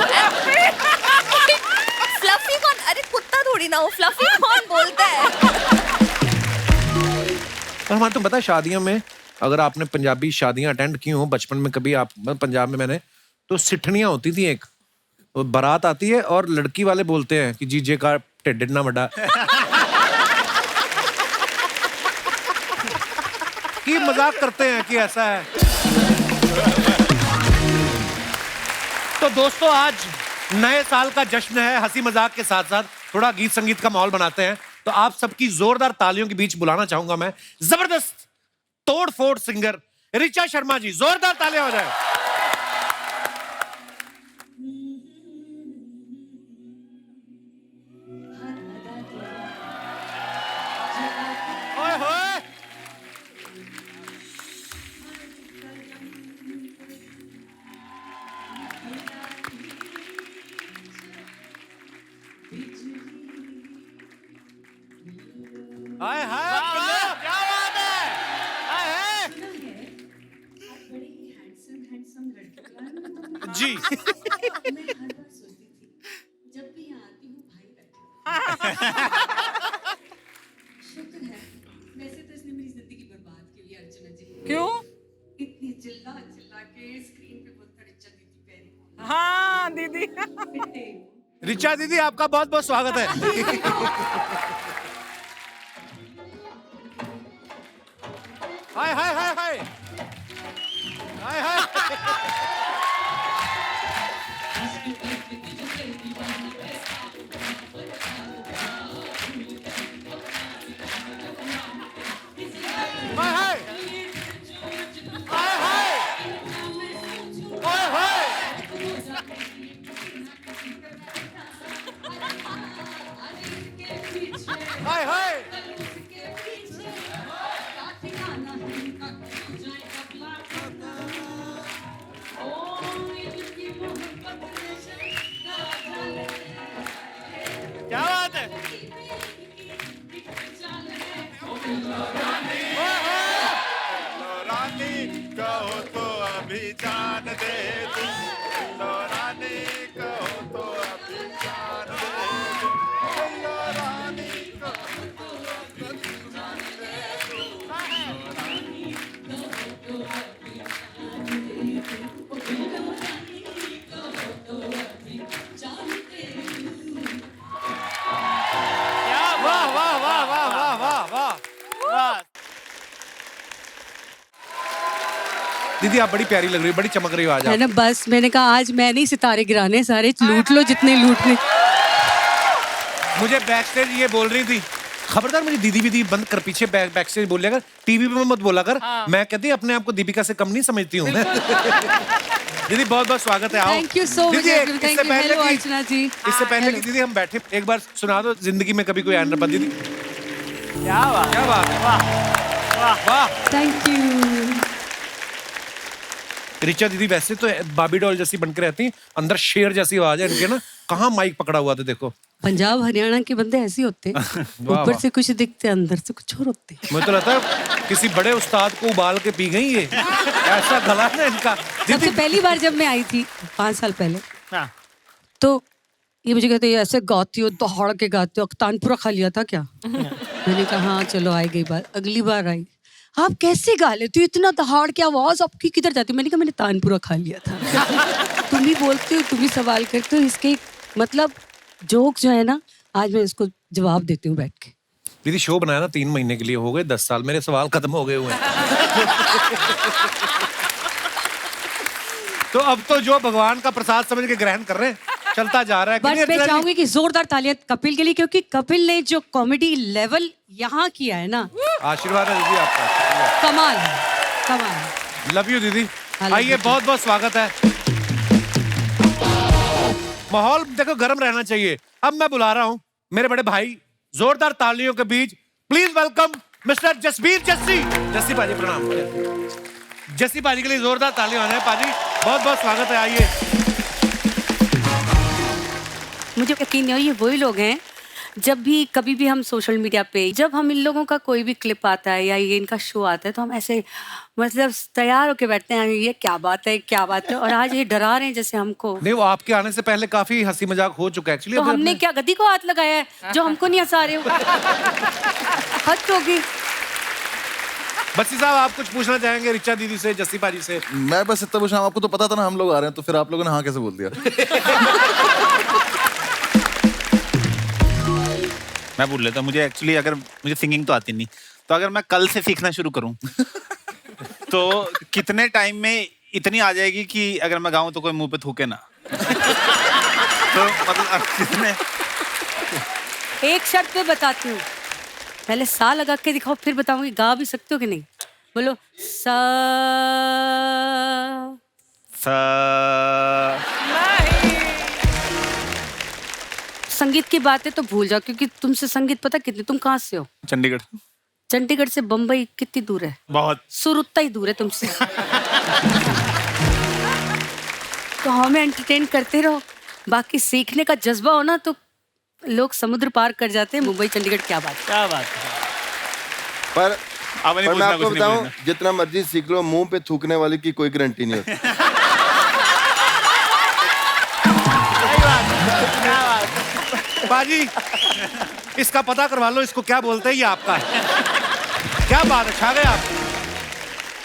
फ्लफी कौन? अरे कुत्ता थोड़ी ना हो, फ्लफी कौन बोलता है? और हमारे तो पता है शादियों में, अगर आपने पंजाबी शादियां अटेंड की हो बचपन में कभी, आप पंजाब में मैंने, तो सिठनियां होती थी। एक बारात आती है और लड़की वाले बोलते हैं कि जीजे का ढिड इतना बड़ा कि मजाक करते हैं कि ऐसा है। तो दोस्तों, आज नए साल का जश्न है, हंसी मजाक के साथ साथ थोड़ा गीत संगीत का माहौल बनाते हैं। तो आप सबकी जोरदार तालियों के बीच बुलाना चाहूंगा मैं जबरदस्त तोड़ फोड़ सिंगर ऋचा शर्मा जी। जोरदार तालियां हो जाए। ओए होए। हाय हाय, क्या बात है। हाय हाय। जी। क्यों? इतनी चिल्ला चिल्ला के स्क्रीन पे बोलता रिचा दीदी पैरी। हाँ दीदी। ऋचा दीदी, आपका बहुत बहुत स्वागत है। हाय हाय हाय हाय हाय हाय। हाय हाय हाय हाय ओए होए। हाय हाय। क्या बात है। रानी कहो तो अभी जान दे तुम, रानी कहो तो अभी जान दे तुम, रानी कहो तो अभी जान दे तुम, रानी कहो तो अभी जान दे तुम। क्या वाह वाह वाह वाह वाह वाह वाह वाह। दीदी आप बड़ी प्यारी लग रही हो, बड़ी चमक रही हो आज है आप। ना, बस मैंने कहा आज मैं नहीं सितारे गिराने, सारे लूट लो जितने लूटने। मुझे बैक स्टेज ये बोल रही थी, खबरदार मुझे दीदी दीदी बंद कर, पीछे बैक स्टेज बोल लिया कर, टीवी पे मत बोला कर। मैं कहती अपने आप को दीपिका से कम नहीं समझती हूँ मैं। दीदी बहुत बहुत स्वागत है, आओ। थैंक यू सो मच, दीदी, थैंक इससे यू। पहले हेलो कि- अर्चना जी। इससे पहले कि दीदी हम बैठे, एक बार सुना दो जिंदगी में कभी कोई आया ना दीदी। क्या बात, क्या बात है, वाह वाह। Thank you. रिचा दीदी वैसे तो बाबी डॉल जैसी बनकर रहती हैं, अंदर शेर जैसी आवाज है इनके ना। कहाँ माइक पकड़ा हुआ था देखो। पंजाब हरियाणा के बंदे ऐसे होते हैं, ऊपर से कुछ दिखते अंदर से कुछ और होते। मुझे तो लगता है किसी बड़े उस्ताद को उबाल के पी गई ये, ऐसा गला है ना इनका। सबसे पहली बार जब मैं आई थी 5 साल पहले, हाँ। तो ये मुझे कहते हैं ऐसे गाती हो, दहाड़ के गाते हो, तानपुरा खा लिया था क्या? मैंने कहा हाँ चलो आई गई बात। अगली बार आई, आप कैसे गा लेते हो इतना दहाड़ के, आवाज आपकी किधर जाती? मैंने कहा मैंने तानपुरा खा लिया था। तुम ही बोलते हो, तुम ही सवाल करते हो, इसके मतलब जोक जो है ना, आज मैं इसको जवाब देती हूँ बैठ के। दीदी शो बनाया ना 3 महीने के लिए, हो गए 10 साल, मेरे सवाल खत्म हो गए हुए हैं। तो अब तो जो भगवान का प्रसाद समझ के ग्रहण कर रहे हैं, चलता जा रहा है। बट मैं चाहूंगी कि जोरदार तालियां कपिल के लिए, क्योंकि कपिल ने जो कॉमेडी लेवल यहाँ किया है ना, आशीर्वाद है दीदी आपका, कमाल है, कमाल है। लव यू दीदी। love आइए, you. बहुत बहुत स्वागत है। माहौल देखो गर्म रहना चाहिए। अब मैं बुला रहा हूं मेरे बड़े भाई, जोरदार तालियों के बीच please welcome mister Jasbir Jassi. Jassi paaji प्रणाम। जस्सी पाजी के लिए जोरदार तालियां होने पाजी, बहुत बहुत स्वागत है, आइए। मुझे यकीन नहीं हो, ये वही लोग हैं जब भी कभी भी हम सोशल मीडिया पे, जब हम इन लोगों का कोई भी क्लिप आता है या ये इनका शो आता है, तो हम ऐसे मतलब तैयार होके बैठते हैं, ये क्या बात है, क्या बात है। और आज ये डरा रहे हैं जैसे हमको। नहीं, वो आपके आने से पहले काफी हंसी मजाक हो चुका है एक्चुअली। तो हमने क्या गद्दी को हाथ लगाया है जो हमको नहीं हंसा रहे हो? हद होगी। बच्ची साहब आप कुछ पूछना चाहेंगे रिचा दीदी से, जस्सी पाजी से? मैं बस इतना पूछा, आपको तो पता था ना हम लोग आ रहे हैं, तो फिर आप लोगों ने हाँ कैसे बोल दिया? मैं बोल लेता, मुझे एक्चुअली अगर मुझे सिंगिंग तो आती नहीं, तो अगर मैं कल से सीखना शुरू करूं तो कितने टाइम में इतनी आ जाएगी कि अगर मैं गाऊं तो कोई मुंह पे थूके ना? तो मतलब कितने? एक शर्त पे बताती हूँ, पहले सा लगा के दिखाओ, फिर बताऊंगी गा भी सकते हो कि नहीं। बोलो सा। संगीत की बातें तो भूल जाओ, क्योंकि तुमसे संगीत पता कितनी, तुम कहाँ से हो? चंडीगढ़। चंडीगढ़ से बम्बई कितनी दूर है? बहुत। सुर उतना ही दूर है तुमसे। तो हमें एंटरटेन करते रहो, बाकी सीखने का जज्बा हो ना तो लोग समुद्र पार कर जाते हैं। मुंबई चंडीगढ़ क्या बात, क्या बात है। पर मैं आपको बताऊं, जितना मर्जी सीख लो, मुंह पे थूकने वाले की कोई गारंटी नहीं होती। बाजी इसका पता करवा लो, इसको क्या बोलते हैं, ये आपका है। क्या बात है, छा गए आप।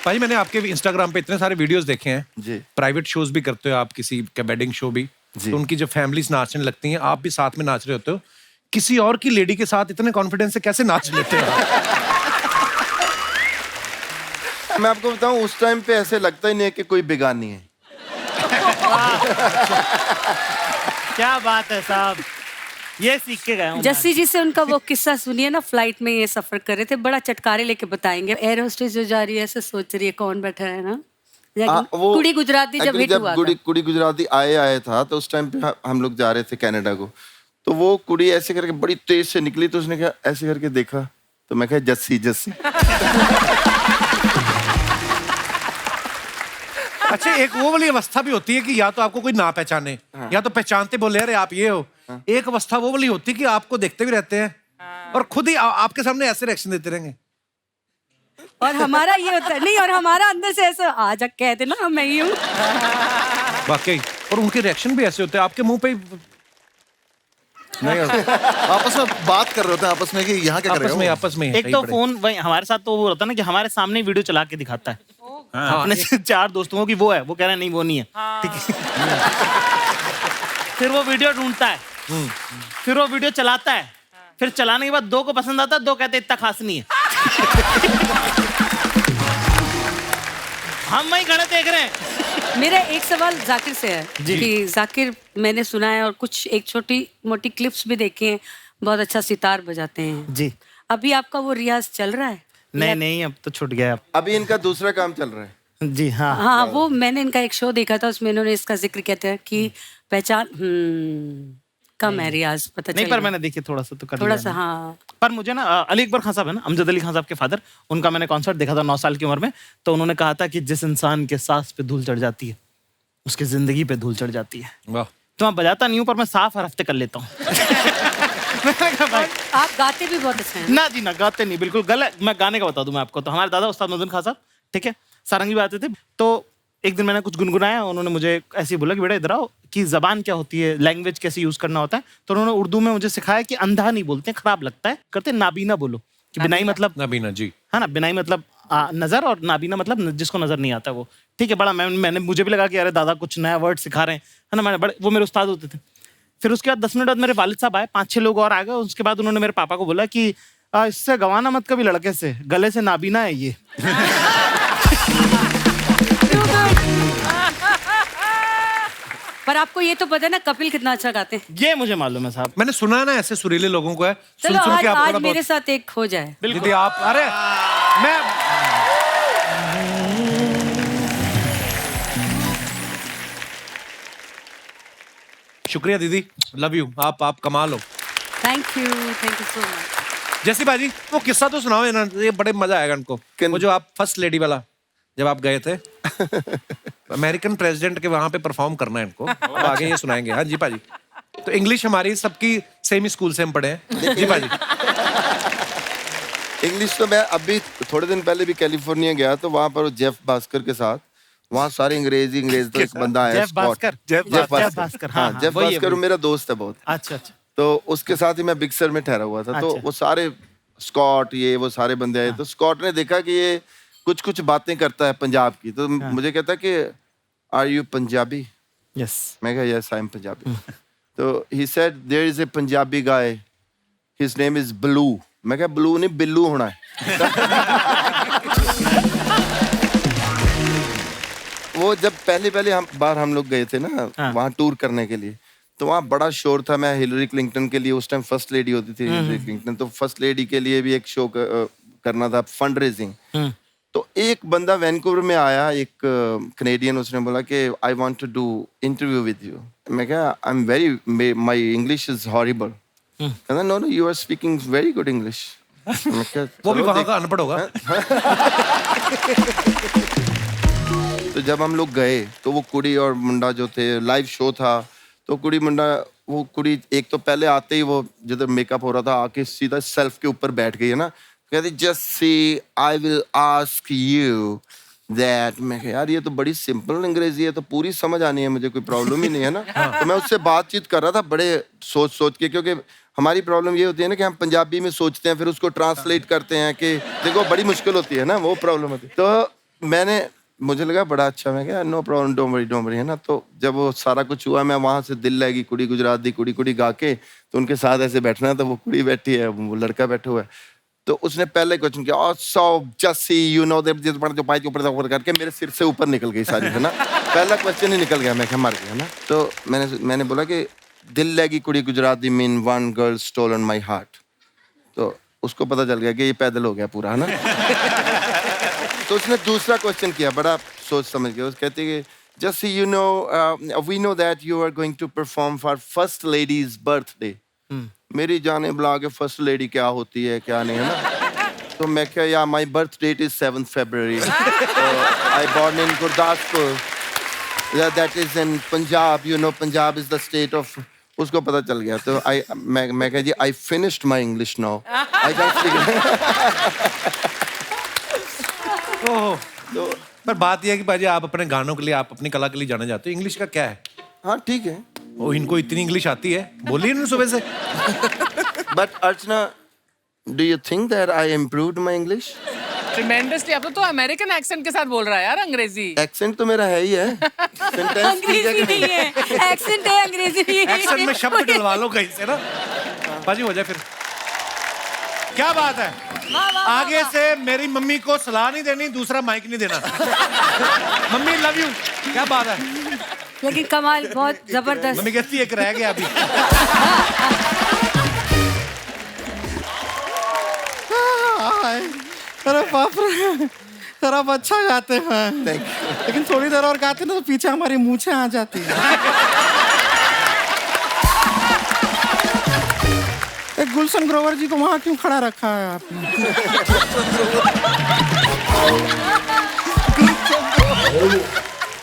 भाई मैंने आपके इंस्टाग्राम पे इतने सारे वीडियोस देखे हैं जी। प्राइवेट शोज भी करते हो आप, किसी का वेडिंग शो भी, तो उनकी जब फैमिलीज नाचने लगती हैं, आप भी साथ में नाच रहे होते हो। किसी और की लेडी के साथ इतने कॉन्फिडेंस से कैसे नाच लेते हो? मैं आपको बताऊं, उस टाइम पे ऐसे लगता ही नहीं है कि कोई बेगानी है। क्या बात है साहब, ये सीख के गया हूं। जस्सी जी से उनका वो किस्सा सुनिए ना, फ्लाइट में ये सफर कर रहे थे, बड़ा चटकारे लेके बताएंगे। एयर होस्टेस जो जा रही है ऐसे सोच रही है कौन बैठा है ना, वो कुड़ी गुजराती जब हिट हुआ था। कुड़ी गुजराती आया था, तो उस टाइम पे हम लोग जा रहे थे कनाडा को, तो वो कुड़ी ऐसे करके बड़ी तेज से निकली, तो उसने कहा ऐसे करके देखा, तो मैं कहा जस्सी जस्सी। अच्छा, एक वो वाली अवस्था भी होती है कि या तो आपको कोई ना पहचाने, या तो पहचानते बोले अरे आप ये हो। एक अवस्था वो वाली होती है कि आपको देखते भी रहते हैं और खुद ही आपके सामने ऐसे रिएक्शन देते रहेंगे। और हमारा ये होता है नहीं, और हमारा अंदर से ऐसा आ जा कह देना मैं ही हूँ। वाकई, और उनके रिएक्शन भी ऐसे होते हैं आपके मुंह पे। नहीं, आपस में बात कर रहे होते हैं आपस में कि यहाँ क्या कर रहे हो? आपस में एक तो फोन वही हमारे साथ तो वो होता है ना कि हमारे सामने वीडियो चला के दिखाता है। हाँ, अपने 4 दोस्तों की वो है, वो कह रहे हैं नहीं वो नहीं है, ठीक है। फिर वो वीडियो ढूंढता है, फिर वो वीडियो चलाता है, फिर चलाने के बाद 2 को पसंद आता है, 2 कहते इतना खास नहीं है। हम वहीं खड़े देख रहे हैं। मेरा एक सवाल जाकिर से है कि जाकिर, मैंने सुना है और कुछ एक छोटी मोटी क्लिप्स भी देखे हैं, बहुत अच्छा सितार बजाते हैं जी। अभी आपका वो रियाज चल रहा है? नहीं, अब तो छूट गया। अभी इनका दूसरा काम चल रहा है। जी हाँ। हाँ, वो मैंने इनका एक शो देखा था, उसमें इन्होंने इसका जिक्र किया था कि पहचान कम है रियाज, पता नहीं, चल पर गया। मैंने देखी थोड़ा सा तो कर थोड़ा लिया सा, मैंने। हाँ। पर मुझे ना अली अकबर खान साहब है ना, अमजद अली खान साहब के फादर, उनका मैंने कॉन्सर्ट देखा था 9 साल की उम्र में। तो उन्होंने कहा था कि जिस इंसान के सांस पे धूल चढ़ जाती है उसकी जिंदगी पे धूल चढ़ जाती है। वाह। तो मैं बजाता नहीं हूँ, पर मैं साफ हर हफ्ते कर लेता हूँ। आप गाते भी बहुत अच्छे हैं। ना जी ना, गाते नहीं, बिल्कुल गलत। मैं गाने का बता दूं मैं आपको, तो हमारे दादा उस्ताद मदन खान साहब, ठीक है, सारंगी बजाते थे। तो एक दिन मैंने कुछ गुनगुनाया, उन्होंने मुझे ऐसे ही बोला कि बेटा इधर आओ, कि जबान क्या होती है, लैंग्वेज कैसे यूज करना होता है। तो उन्होंने उर्दू में मुझे सिखाया कि अंधा नहीं बोलते, खराब लगता है, करते नाबीना बोलो। कि बिनाई मतलब नबीना जी, है ना, बिनाई मतलब नजर, और नाबीना मतलब जिसको नजर नहीं आता वो। ठीक है, बड़ा मैंने मुझे भी लगा कि अरे दादा कुछ नया वर्ड सिखा रहे हैं, है ना। मैंने बड़े, वो मेरे उस्ताद होते थे। फिर उसके बाद 10 मिनट बाद मेरे वालिद साहब आए, 5-6 लोग और आ गए। उसके बाद उन्होंने मेरे पापा को बोला कि इससे गवाना मत कभी लड़के से, गले से नाबीना है ये। पर आपको ये तो पता है ना कपिल कितना अच्छा गाते हैं? ये मुझे मालूम है साहब। मैंने सुना है ना ऐसे सुरीले लोगों को है। चलो सुन के आज, आप आज थोड़ा मेरे बहुत साथ एक हो जाए। दीदी आप, अरे मैं शुक्रिया दीदी, लव यू, आप कमाल हो। Thank you so much. जैसी बाजी, वो किस्सा तो सुनाओ ना, ये बड़े मजा आएगा इनको। वो जो आप फर्स्ट लेडी वाला, जब आप गए थे अमेरिकन प्रेसिडेंट के वहां पे परफॉर्म करना है इनको, अब आगे ये सुनाएंगे। हाँ जी पाजी। तो इंग्लिश हमारी सबकी सेम स्कूल से हम पढ़े हैं जी पाजी। इंग्लिश तो मैं अभी थोड़े दिन पहले भी कैलिफोर्निया गया, तो वहां पर जेफ भास्कर के साथ, वहाँ सारी अंग्रेज तो एक बंदा है जेफ भास्कर। हाँ, जेफ भास्कर मेरा दोस्त है बहुत। अच्छा। तो उसके साथ ही मैं बिग सर में ठहरा हुआ था। तो वो सारे स्कॉट, ये वो सारे बंदे आए। तो स्कॉट ने देखा कि ये कुछ कुछ बातें करता है पंजाब की, तो मुझे कहता है कि आर यू पंजाबी? यस। मैं कहा यस आई एम पंजाबी। तो he said there is a Punjabi guy, his name is Blue. मैं कहा ब्लू नहीं, बिल्लू होना है। वो जब पहले हम लोग गए थे ना वहाँ टूर करने के लिए, तो वहाँ बड़ा शोर था। मैं हिलरी क्लिंटन के लिए, उस टाइम फर्स्ट लेडी होती थी हिलरी क्लिंटन, तो फर्स्ट लेडी के लिए भी एक शो करना था, फंड रेजिंग। तो एक बंदा वैनकूवर में आया, एक कनेडियन, उसने बोला कि I want to do interview with you. मैं कहा I am very, my English is horrible. कहता no you are speaking very good English. वो भी वहाँ का अनपढ़ होगा। तो जब हम लोग गए तो वो कुड़ी और मुंडा जो थे, लाइव शो था, तो कुड़ी मुंडा, वो कुड़ी एक तो पहले आते ही वो जिधर मेकअप हो रहा था आके सीधा सेल्फ के ऊपर बैठ गई है ना, कहती just see I will ask you that. मैं कहा यार ये तो बड़ी सिंपल अंग्रेजी है, तो पूरी समझ आनी है मुझे, कोई प्रॉब्लम ही नहीं है ना। तो मैं उससे बातचीत कर रहा था बड़े सोच के, क्योंकि हमारी प्रॉब्लम ये होती है ना कि हम पंजाबी में सोचते हैं, फिर उसको ट्रांसलेट करते हैं कि देखो बड़ी मुश्किल होती है ना, वो प्रॉब्लम होती है। तो मुझे लगा बड़ा अच्छा, मैं क्या नो प्रॉब्लम, डोंट वरी है ना। तो जब वो सारा कुछ हुआ, मैं वहां से दिल लगी कुड़ी गुजरात दी कुड़ी गा के, तो उनके साथ ऐसे बैठना, तो वो कुड़ी बैठी है, वो लड़का बैठा हुआ है। तो उसने पहले क्वेश्चन किया, सो जस्सी यू नो दैट जो पाई के ऊपर करके मेरे सिर से ऊपर निकल गई सारी, है ना। पहला क्वेश्चन ही निकल गया, मैं क्या मर गया ना। तो मैंने बोला कि दिल लगी कुड़ी गुजरात दी mean one girl stolen my heart. तो उसको पता चल गया कि ये पैदल हो गया पूरा, है ना। तो उसने दूसरा क्वेश्चन किया, बड़ा सोच समझ गया। उस कहते कि just you know we know that you are going to perform for first lady's birthday. मेरी जाने बुला के फर्स्ट लेडी क्या होती है क्या नहीं, है ना। तो मैं क्या, या my birth date is 7 February, I born in Gurdaspur, that is in Punjab, you know Punjab is the state of. उसको पता चल गया। तो मैं कह जी I finished my English now, I can speak. तो पर बात यह है कि बाजी आप अपने गानों के लिए, आप अपनी कला के लिए जाने जाते हो, इंग्लिश का क्या है? हाँ ठीक है, वो इनको इतनी इंग्लिश आती है, बोली इन्होंने सुबह से। But Archana, do you think that I improved my English? Tremendously. अब तो अमेरिकन एक्सेंट के साथ बोल रहा है यार, अंग्रेजी। एक्सेंट तो मेरा है ही है। अंग्रेजी नहीं है, एक्सेंट है, अंग्रेजी नहीं है। एक्सेंट में शब्द डलवा लो कहीं से ना। बाजी हो जाए फिर। क्या बात है। आगे से मेरी मम्मी को सलाह नहीं देनी, दूसरा माइक नहीं देना। Mummy love you. क्या बात है। लेकिन कमाल बहुत जबरदस्त। मम्मी कहती है एक रह गया अभी। अरे बाप रे, सर आप अच्छा गाते हैं, लेकिन थोड़ी देर और गाते ना तो पीछे हमारी मूछें आ जाती है। एक गुलशन ग्रोवर जी को वहां क्यों खड़ा रखा है आपने?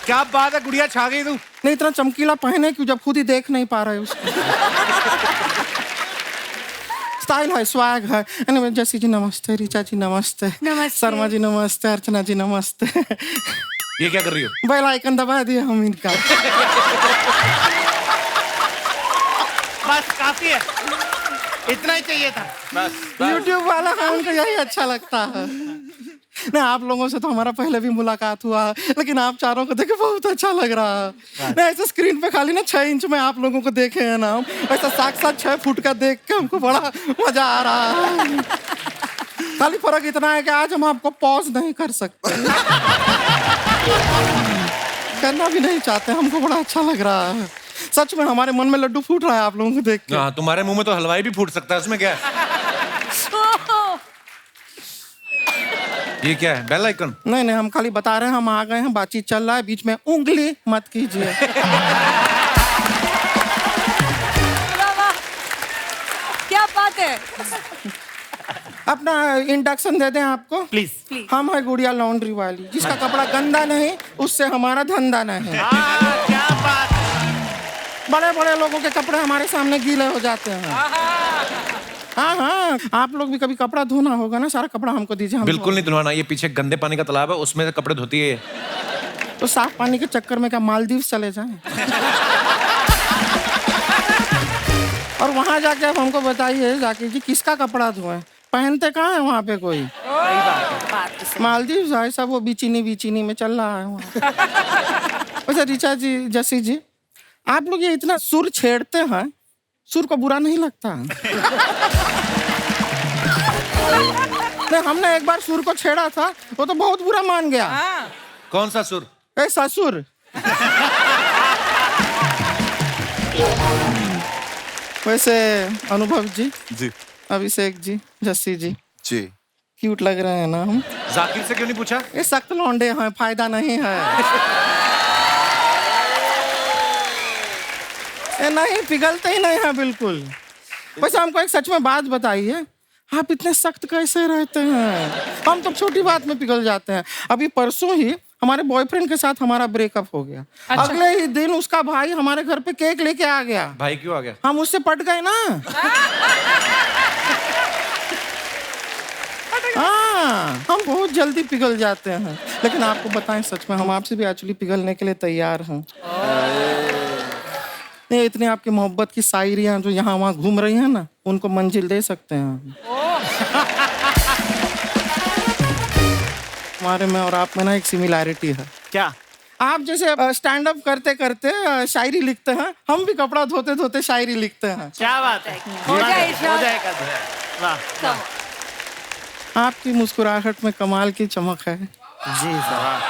क्या बात है, गुड़िया छा गई तू। नहीं, इतना चमकीला पहने क्यों जब खुद ही देख नहीं पा रहे उसको? स्टाइल है, स्वैग है। anyway, जैसी जी नमस्ते, ऋचा जी नमस्ते, शर्मा जी नमस्ते, अर्चना जी नमस्ते। ये क्या कर रही हो? बेल आइकन दबा दिया हम इनका। बस काफी है, इतना ही चाहिए था। बस YouTube वाला है, उनको यही अच्छा लगता है। नहीं, आप लोगों से तो हमारा पहले भी मुलाकात हुआ, लेकिन आप चारों को देखे बहुत अच्छा लग रहा है। नहीं, ऐसे स्क्रीन पे खाली ना 6 इंच में आप लोगों को देखे हैं ना हम, ऐसा साक्षात 6 फुट का देख के हमको बड़ा मजा आ रहा है। खाली फर्क इतना है कि आज हम आपको पॉज नहीं कर सकते, करना भी नहीं चाहते। हमको बड़ा अच्छा लग रहा है, सच में हमारे मन में लड्डू फूट रहा है आप लोगों को देख के। हाँ, तुम्हारे मुंह में तो हलवाई भी फूट सकता है, उसमें क्या है? ये क्या है, बेल आइकन? नहीं नहीं, हम खाली बता रहे हैं हम आ गए हैं, बातचीत चल रहा है, बीच में उंगली मत कीजिए। क्या बात है। अपना इंडक्शन दे दें आपको प्लीज। हम है गुड़िया लॉन्ड्री वाली, जिसका कपड़ा गंदा नहीं उससे हमारा धंधा नहीं। क्या बात। बड़े बड़े लोगों के कपड़े हमारे सामने गीले हो जाते हैं। हाँ हाँ, आप लोग भी कभी कपड़ा धोना होगा ना, सारा कपड़ा हमको दीजिए। हम बिल्कुल नहीं धुलवाना, ये पीछे गंदे पानी का तालाब है, उसमें से कपड़े धोती है। तो साफ पानी के चक्कर में क्या मालदीव चले जाएं? और वहां जाके आप हमको बताइए जाके जी किसका कपड़ा धोएं, पहनते कहाँ है वहाँ पे कोई? मालदीव ऐसा वो बीचिनी में चल रहा है वहाँ। वैसे ऋचा जी, जसी जी, आप लोग ये इतना सुर छेड़ते हैं, सुर को बुरा नहीं लगता? नहीं, हमने एक बार सुर को छेड़ा था, वो तो बहुत बुरा मान गया। कौन सा सुर? ए ससुर। वैसे अनुभव जी, अभिषेक जी, जस्सी जी, क्यूट लग रहे हैं ना हम? जाकिर से क्यों नहीं पूछा? ये सख्त लौंडे हैं, फायदा नहीं है। ये नहीं, पिघलते ही नहीं है बिल्कुल। वैसे हमको एक सच में बात बताइए, आप इतने सख्त कैसे रहते हैं? हम तो छोटी बात में पिघल जाते हैं। अभी परसों ही हमारे बॉयफ्रेंड के साथ हमारा ब्रेकअप हो गया। अच्छा। अगले ही दिन उसका भाई हमारे घर पे केक लेके आ गया। भाई क्यों आ गया? हम उससे पट गए ना। हाँ, हम बहुत जल्दी पिघल जाते हैं, लेकिन आपको बताएं सच में हम आपसे भी एक्चुअली पिघलने के लिए तैयार हैं। ये इतनी आपकी मोहब्बत की शायरियां जो यहाँ वहाँ घूम रही हैं ना, उनको मंजिल दे सकते हैं। हमारे में और आप में ना एक सिमिलैरिटी है। क्या? आप जैसे स्टैंड अप करते करते शायरी लिखते हैं, हम भी कपड़ा धोते धोते शायरी लिखते हैं। क्या बात है, हो जाएगा। वाह। आपकी मुस्कुराहट में कमाल की चमक है जी सर,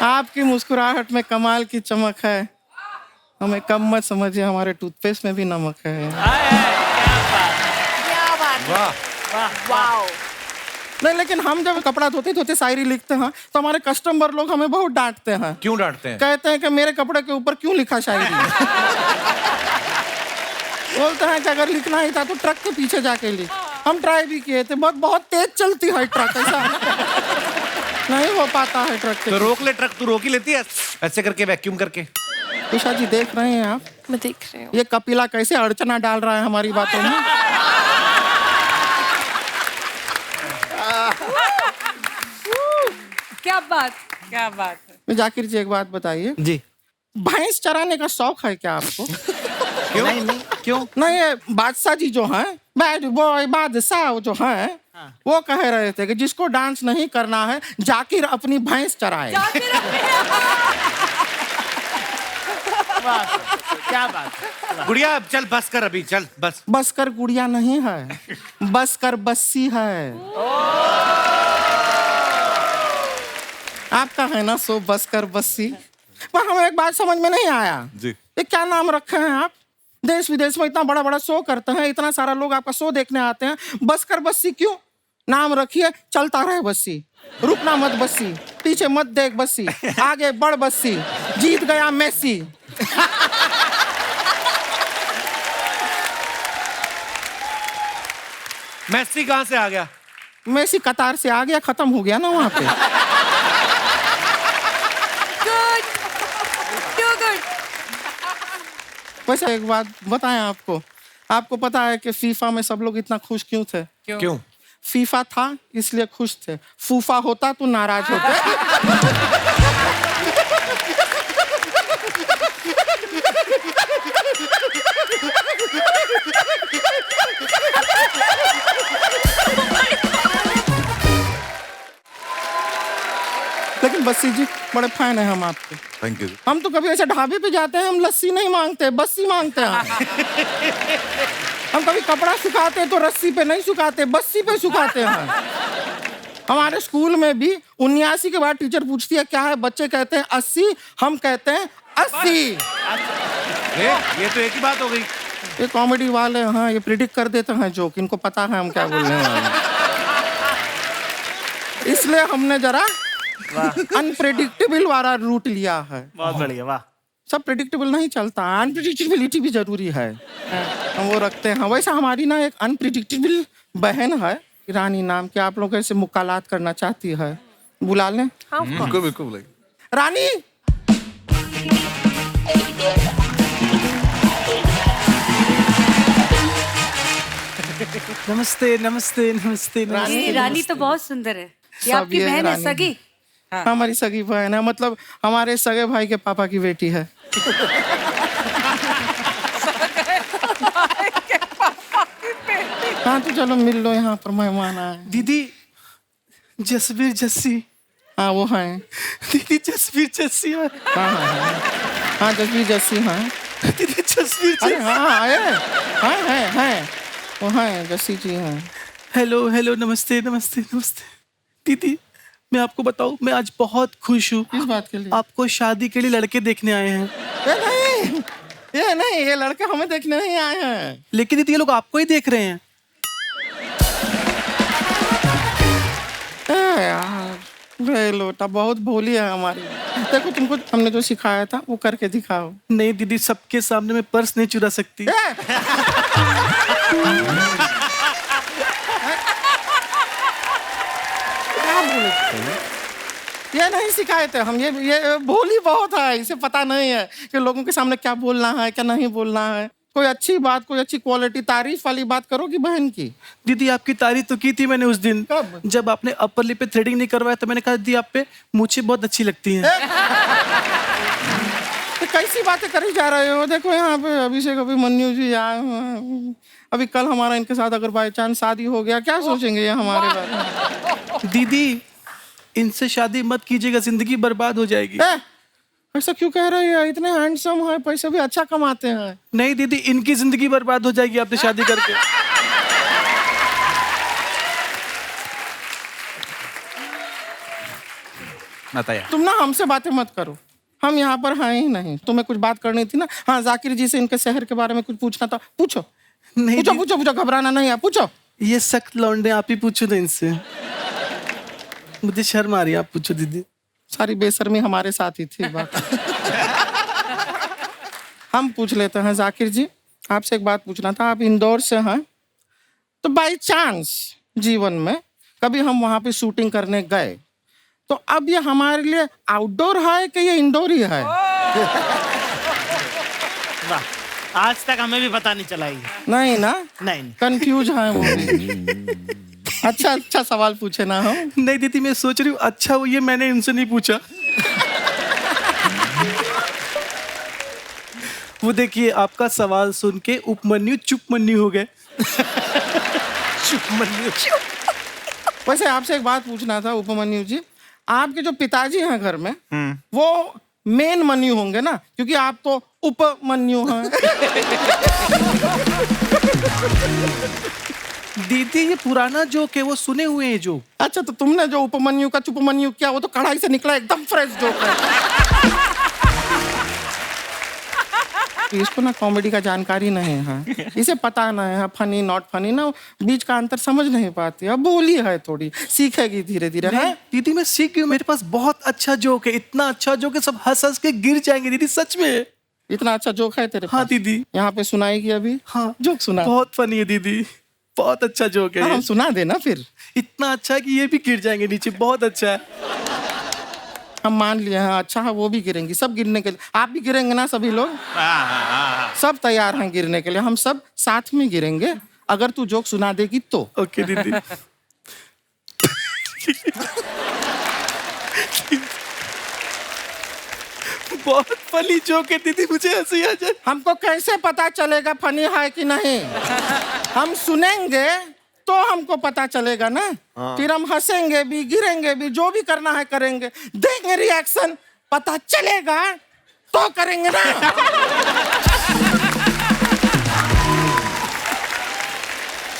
आपकी मुस्कुराहट में कमाल की चमक है। हमें कम मत समझिए, हमारे टूथपेस्ट में भी नमक है। वाओ। नहीं, लेकिन हम जब कपड़ा धोते धोते शायरी लिखते हैं तो हमारे कस्टमर लोग हमें बहुत डांटते हैं। क्यों डांटते हैं? कहते हैं कि मेरे कपड़े के ऊपर क्यों लिखा शायरी। बोलते हैं कि अगर लिखना ही था तो ट्रक के पीछे जाके लिख। हम ट्राई भी किए थे, बहुत तेज चलती है ट्रक, ऐसा नहीं हो पाता है ट्रक के। तो रोक ले ट्रक, तू रोक ही लेती है ऐसे करके, वैक्यूम करके। उषा जी देख रहे हैं आप? मैं देख रही हूँ। ये कपिला कैसे अड़चना डाल रहा है हमारी बातों में। क्या बात है। जाकिर जी एक बात बताइए जी, भैंस चराने का शौक है क्या आपको? क्यों? नहीं, क्यों? नहीं, ये बादशाह जी जो हैं, बैड बॉय बादशाह जो हैं, वो कह रहे थे कि जिसको डांस नहीं करना है जाकिर अपनी भैंस चराए। क्या बात। गुड़िया चल बस कर अभी, चल बस। बस कर गुड़िया नहीं है, बस कर बस्सी है। आपका है ना सो बस कर बस्सी। पर हमें एक बात समझ में नहीं आया जी। ये क्या नाम रखे हैं आप? देश विदेश में इतना बड़ा बड़ा शो करते हैं, इतना सारा लोग आपका शो देखने आते हैं, बस कर बस्सी क्यों नाम रखिए? चलता रहे बस्सी, रुकना मत बस्सी, पीछे मत देख बस्सी, आगे बढ़ बस्सी, जीत गया मेसी। मेसी कहाँ से आ गया? मेसी कतार से आ गया, खत्म हो गया ना वहां पे। वैसे एक बात बताएं आपको, आपको पता है कि फीफा में सब लोग इतना खुश क्यों थे? क्यों? फीफा था इसलिए खुश थे, फूफा होता तो नाराज होते। लेकिन बस्सी जी बड़े फैन है हम आपके। Thank you. हम तो कभी ऐसे ढाबे पे जाते हैं, हम लस्सी नहीं मांगते, बस्सी मांगते हैं। हम कभी कपड़ा सुखाते हैं तो रस्सी पे नहीं सुखाते, बस्सी पे सुखाते हैं। हमारे स्कूल में भी 79 के बाद टीचर पूछती है क्या है, बच्चे कहते हैं 80, हम कहते हैं 80। ये तो एक ही बात हो गई। ये कॉमेडी वाले हाँ ये प्रिडिक्ट कर देते हैं जोक, इनको पता है हम क्या बोलने वाले हैं। इसलिए हमने जरा अनप्रेडिक्टेबल वाला रूट लिया है। बहुत बढ़िया, वाह। सब प्रेडिक्टेबल नहीं चलता, अनप्रेडिक्टेबिलिटी भी जरूरी है, हम वो रखते हैं। वैसे हमारी ना एक अनप्रेडिक्टेबल बहन है रानी नाम की, आप लोगों से मुलाकात करना चाहती है, बुला लें? बिल्कुल बिल्कुल बुलाइए। रानी नमस्ते नमस्ते नमस्ते। ये रानी तो बहुत सुंदर है। ये सब आपकी ये बहन है रानी। सगी? हमारी सगी बहन है, मतलब हमारे सगे भाई के पापा की बेटी है। हाँ तो चलो मिल लो, यहाँ पर मेहमान आए। दीदी जसवीर जस्सी। हाँ वो है दीदी जसवीर जस्सी है। हाँ हाँ हाँ हाँ जसवीर जस्सी हाँ। दीदी जसवीर अरे जस्सी। हाँ है वो हैं जस्सी जी हैं। हेलो हेलो, नमस्ते नमस्ते नमस्ते। दीदी मैं आपको बताऊं, मैं आज बहुत खुश हूँ। किस बात के लिए? आपको शादी के लिए लड़के देखने आए हैं। ये नहीं ये लड़के हमें देखने नहीं आए हैं। लेकिन दीदी ये लोग आपको ही देख रहे हैं। यार रे लोटा बहुत भोली है हमारी। देखो तुमको हमने जो सिखाया था वो करके दिखाओ। नहीं दीदी, सबके सामने मैं पर्स नहीं चुरा सकती। ये नहीं सिखाए थे हम, ये भोली बहुत है, इसे पता नहीं है कि लोगों के सामने क्या बोलना है क्या नहीं बोलना है। कोई अच्छी बात, कोई अच्छी क्वालिटी, तारीफ वाली बात करोगी बहन की। दीदी आपकी तारीफ तो की थी मैंने उस दिन। कब? जब आपने अपर लिप पे थ्रेडिंग नहीं करवाया तो मैंने कहा दीदी आप पे मूछें बहुत अच्छी लगती हैं। तो कैसी बातें करी जा रहे हो? देखो यहाँ पे अभिषेक अभिमन्यु जी आए हुए हैं। अभी कल हमारा इनके साथ अगर बाई चांस शादी हो गया, क्या सोचेंगे ये हमारे बारे में? दीदी इनसे शादी मत कीजिएगा, जिंदगी बर्बाद हो जाएगी। ऐसा क्यों कह रहे हैं? इतने हैंडसम है, पैसे भी अच्छा कमाते हैं। नहीं दीदी, इनकी जिंदगी बर्बाद हो जाएगी आपने शादी करके। बताया। तुम ना हमसे बातें मत करो, हम यहाँ पर हैं ही नहीं। तुम्हें कुछ बात करनी थी ना? हाँ जाकिर जी से इनके शहर के बारे में कुछ पूछना था, पूछो। नहीं पूछो पूछो पूछो, घबराना नहीं है, पूछो। ये सख्त लौंडे, आप ही पूछो ना इनसे। मुझे शर्म आ रही है, आप पूछो दीदी। सारी बेशर्मी हमारे साथ ही थी बात। हम पूछ लेते हैं जाकिर जी, आपसे एक बात पूछना था। आप इंदौर से हैं, तो बाई चांस जीवन में कभी हम वहां पे शूटिंग करने गए, तो अब ये हमारे लिए आउटडोर है कि ये इंडोर ही है? वाह, आज तक हमें भी पता नहीं चला ये। नहीं ना? नहीं कंफ्यूज है वो भी। अच्छा सवाल पूछे ना हम। नहीं दीदी, मैं सोच रही हूँ अच्छा वो ये मैंने इनसे नहीं पूछा। वो देखिए आपका सवाल सुन के उपमन्यु चुपमन्यु हो गए। चुपमन्यु। वैसे आपसे एक बात पूछना था उपमन्यु जी, आपके जो पिताजी हैं घर में, वो मेन मन्यू होंगे ना, क्योंकि आप तो उपमन्यु हैं। दीदी ये पुराना जोक है, वो सुने हुए हैं जोक। अच्छा, तो तुमने जो उपमन्यु का चुपमन्यु किया वो तो कढ़ाई से निकला, एकदम फ्रेश जोक है। इसको ना कॉमेडी का जानकारी नहीं है, इसे पता नहीं है फनी नॉट फनी ना, बीच का अंतर समझ नहीं पाती। अब बोली है थोड़ी, सीखेगी धीरे धीरे। है दीदी मैं सीख गई, मेरे पास बहुत अच्छा जोक है, इतना अच्छा जोक है सब हंस हंस के गिर जाएंगे दीदी, सच में। इतना अच्छा जोक है तेरे हाँ पास? दीदी। यहाँ पे सुनाएगी अभी? हाँ जोक सुना। बहुत फनी है दीदी, बहुत अच्छा जोक है। हाँ, ये। हम सुना देना फिर। इतना अच्छा है कि ये भी गिर जाएंगे नीचे, बहुत अच्छा है। हम मान लिए हैं, अच्छा है वो भी गिरेंगी, सब गिरने के लिए। आप भी गिरेंगे ना सभी लोग? सब तैयार हैं गिरने के लिए, हम सब साथ में गिरेंगे अगर तू जोक सुना देगी तो। ओके दीदी। बहुत फनी जोक है दीदी, मुझे हंसी आ जाए। हमको कैसे पता चलेगा फनी है कि नहीं? हम सुनेंगे तो हमको पता चलेगा ना। फिर हम हंसेंगे भी, गिरेंगे भी, जो भी करना है करेंगे, देंगे रिएक्शन, पता चलेगा तो करेंगे ना।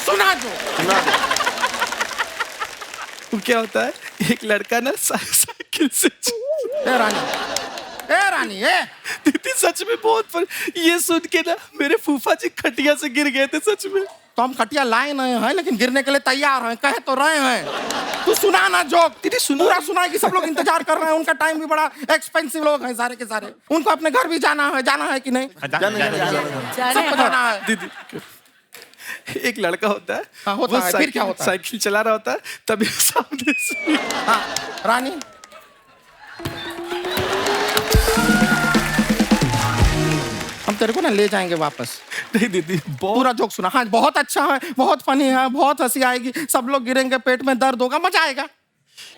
सुना दो। वो क्या होता है, एक लड़का ना साइकिल से ए रानी ए दीदी सच में बहुत ये सुन के ना मेरे फूफा जी खटिया से गिर गए थे सच में। तो हम खटिया लाए नहीं हैं, लेकिन गिरने के लिए तैयार हैं, कहे तो रहे हैं। तू सुना ना जोक। दीदी सुना। पूरा सुनाए कि सब लोग इंतजार कर रहे हैं, उनका टाइम भी बड़ा एक्सपेंसिव लोग हैं सारे के सारे, उनको अपने घर भी जाना है कि नहीं? सबको जाना है। दीदी एक लड़का होता है, हाँ, होता है। फिर क्या होता है? साइकिल चला रहा होता है, तभी सामने से हाँ, रानी हम तेरे को ना ले जाएंगे वापस। नहीं दीदी पूरा जोक सुना। हाँ बहुत अच्छा है, बहुत फनी है, बहुत हंसी आएगी, सब लोग गिरेंगे, पेट में दर्द होगा, मजा आएगा।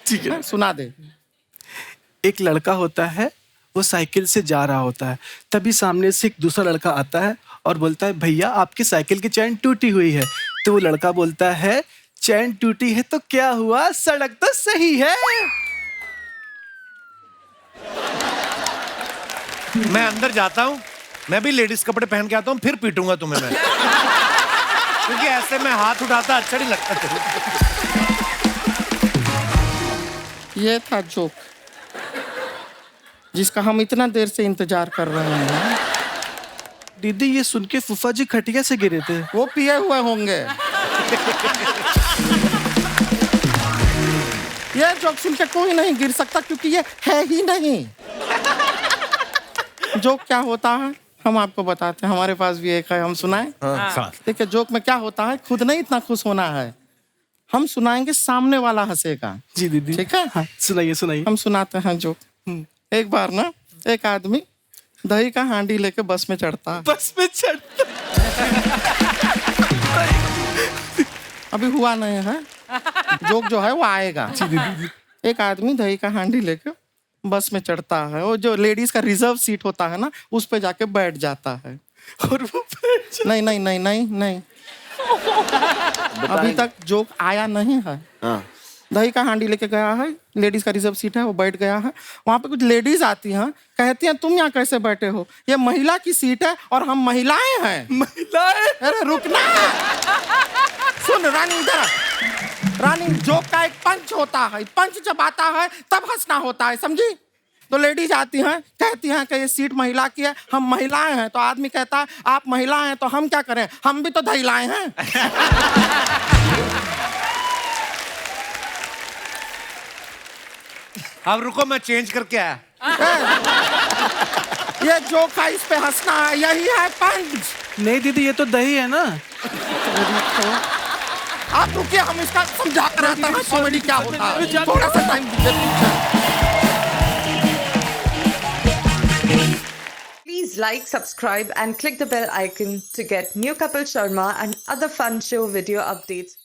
ठीक है सुना दे। एक लड़का होता है, वो साइकिल से जा रहा होता है, तभी सामने से एक दूसरा लड़का आता है और बोलता है भैया आपकी साइकिल की चैन टूटी हुई है। तो वो लड़का बोलता है चैन टूटी है तो क्या हुआ, सड़क तो सही है। मैं अंदर जाता हूँ, मैं भी लेडीज कपड़े पहन के आता हूँ, फिर पीटूंगा तुम्हें मैं, क्योंकि ऐसे में हाथ उठाता अच्छा नहीं लगता। ये था जोक जिसका हम इतना देर से इंतजार कर रहे हैं। दीदी ये सुन के फूफा जी खटिया से गिरे थे। वो पिए हुए होंगे। ये जोक सुन के कोई नहीं गिर सकता, क्योंकि ये है ही नहीं। जोक क्या होता है हम आपको बताते हैं, हमारे पास भी एक है, हम सुनाएं। देखिए जोक में क्या होता है, खुद नहीं इतना खुश होना है, हम सुनाएंगे, सामने वाला हंसेगा। जी दीदी ठीक है। हाँ, सुनाइए सुनाइए। हम सुनाते हैं जोक। एक बार ना एक आदमी दही का हांडी लेके बस में चढ़ता है। बस में चढ़ता अभी हुआ नहीं है, जोक जो है वो आएगा। एक आदमी दही का हांडी लेके बस में चढ़ता है, वो जो लेडीज का रिजर्व सीट होता है ना, उस पे जाके बैठ जाता है। और वो नहीं नहीं नहीं नहीं नहीं अभी तक जोक आया नहीं है। दही का हांडी लेके गया है, लेडीज का रिजर्व सीट है, वो बैठ गया है। वहां पे कुछ लेडीज आती हैं, कहती हैं तुम यहाँ कैसे बैठे हो, ये महिला की सीट है और हम महिलाएं हैं। महिलाएं? अरे रुकना, सुन रानी इधर। रानी जोक का एक पंच होता है, पंच जब आता है तब हंसना होता है, समझी? तो लेडीज आती हैं, कहती हैं कि ये सीट महिला की है, हम महिलाएं हैं। तो आदमी कहता है आप महिलाएं हैं तो हम क्या करें, हम भी तो दहिलाएं हैं। अब रुको मैं चेंज करके आया। ये जोक है, इस पे हंसना है, यही है पंच। नहीं दीदी ये तो दही है ना। आप रुकिए, हम इसका समझा कर रहता है कॉमेडी क्या होता है, थोड़ा सा टाइम दीजिए। Please like, subscribe and click the bell icon to get new Kapil Sharma and other fun show video updates.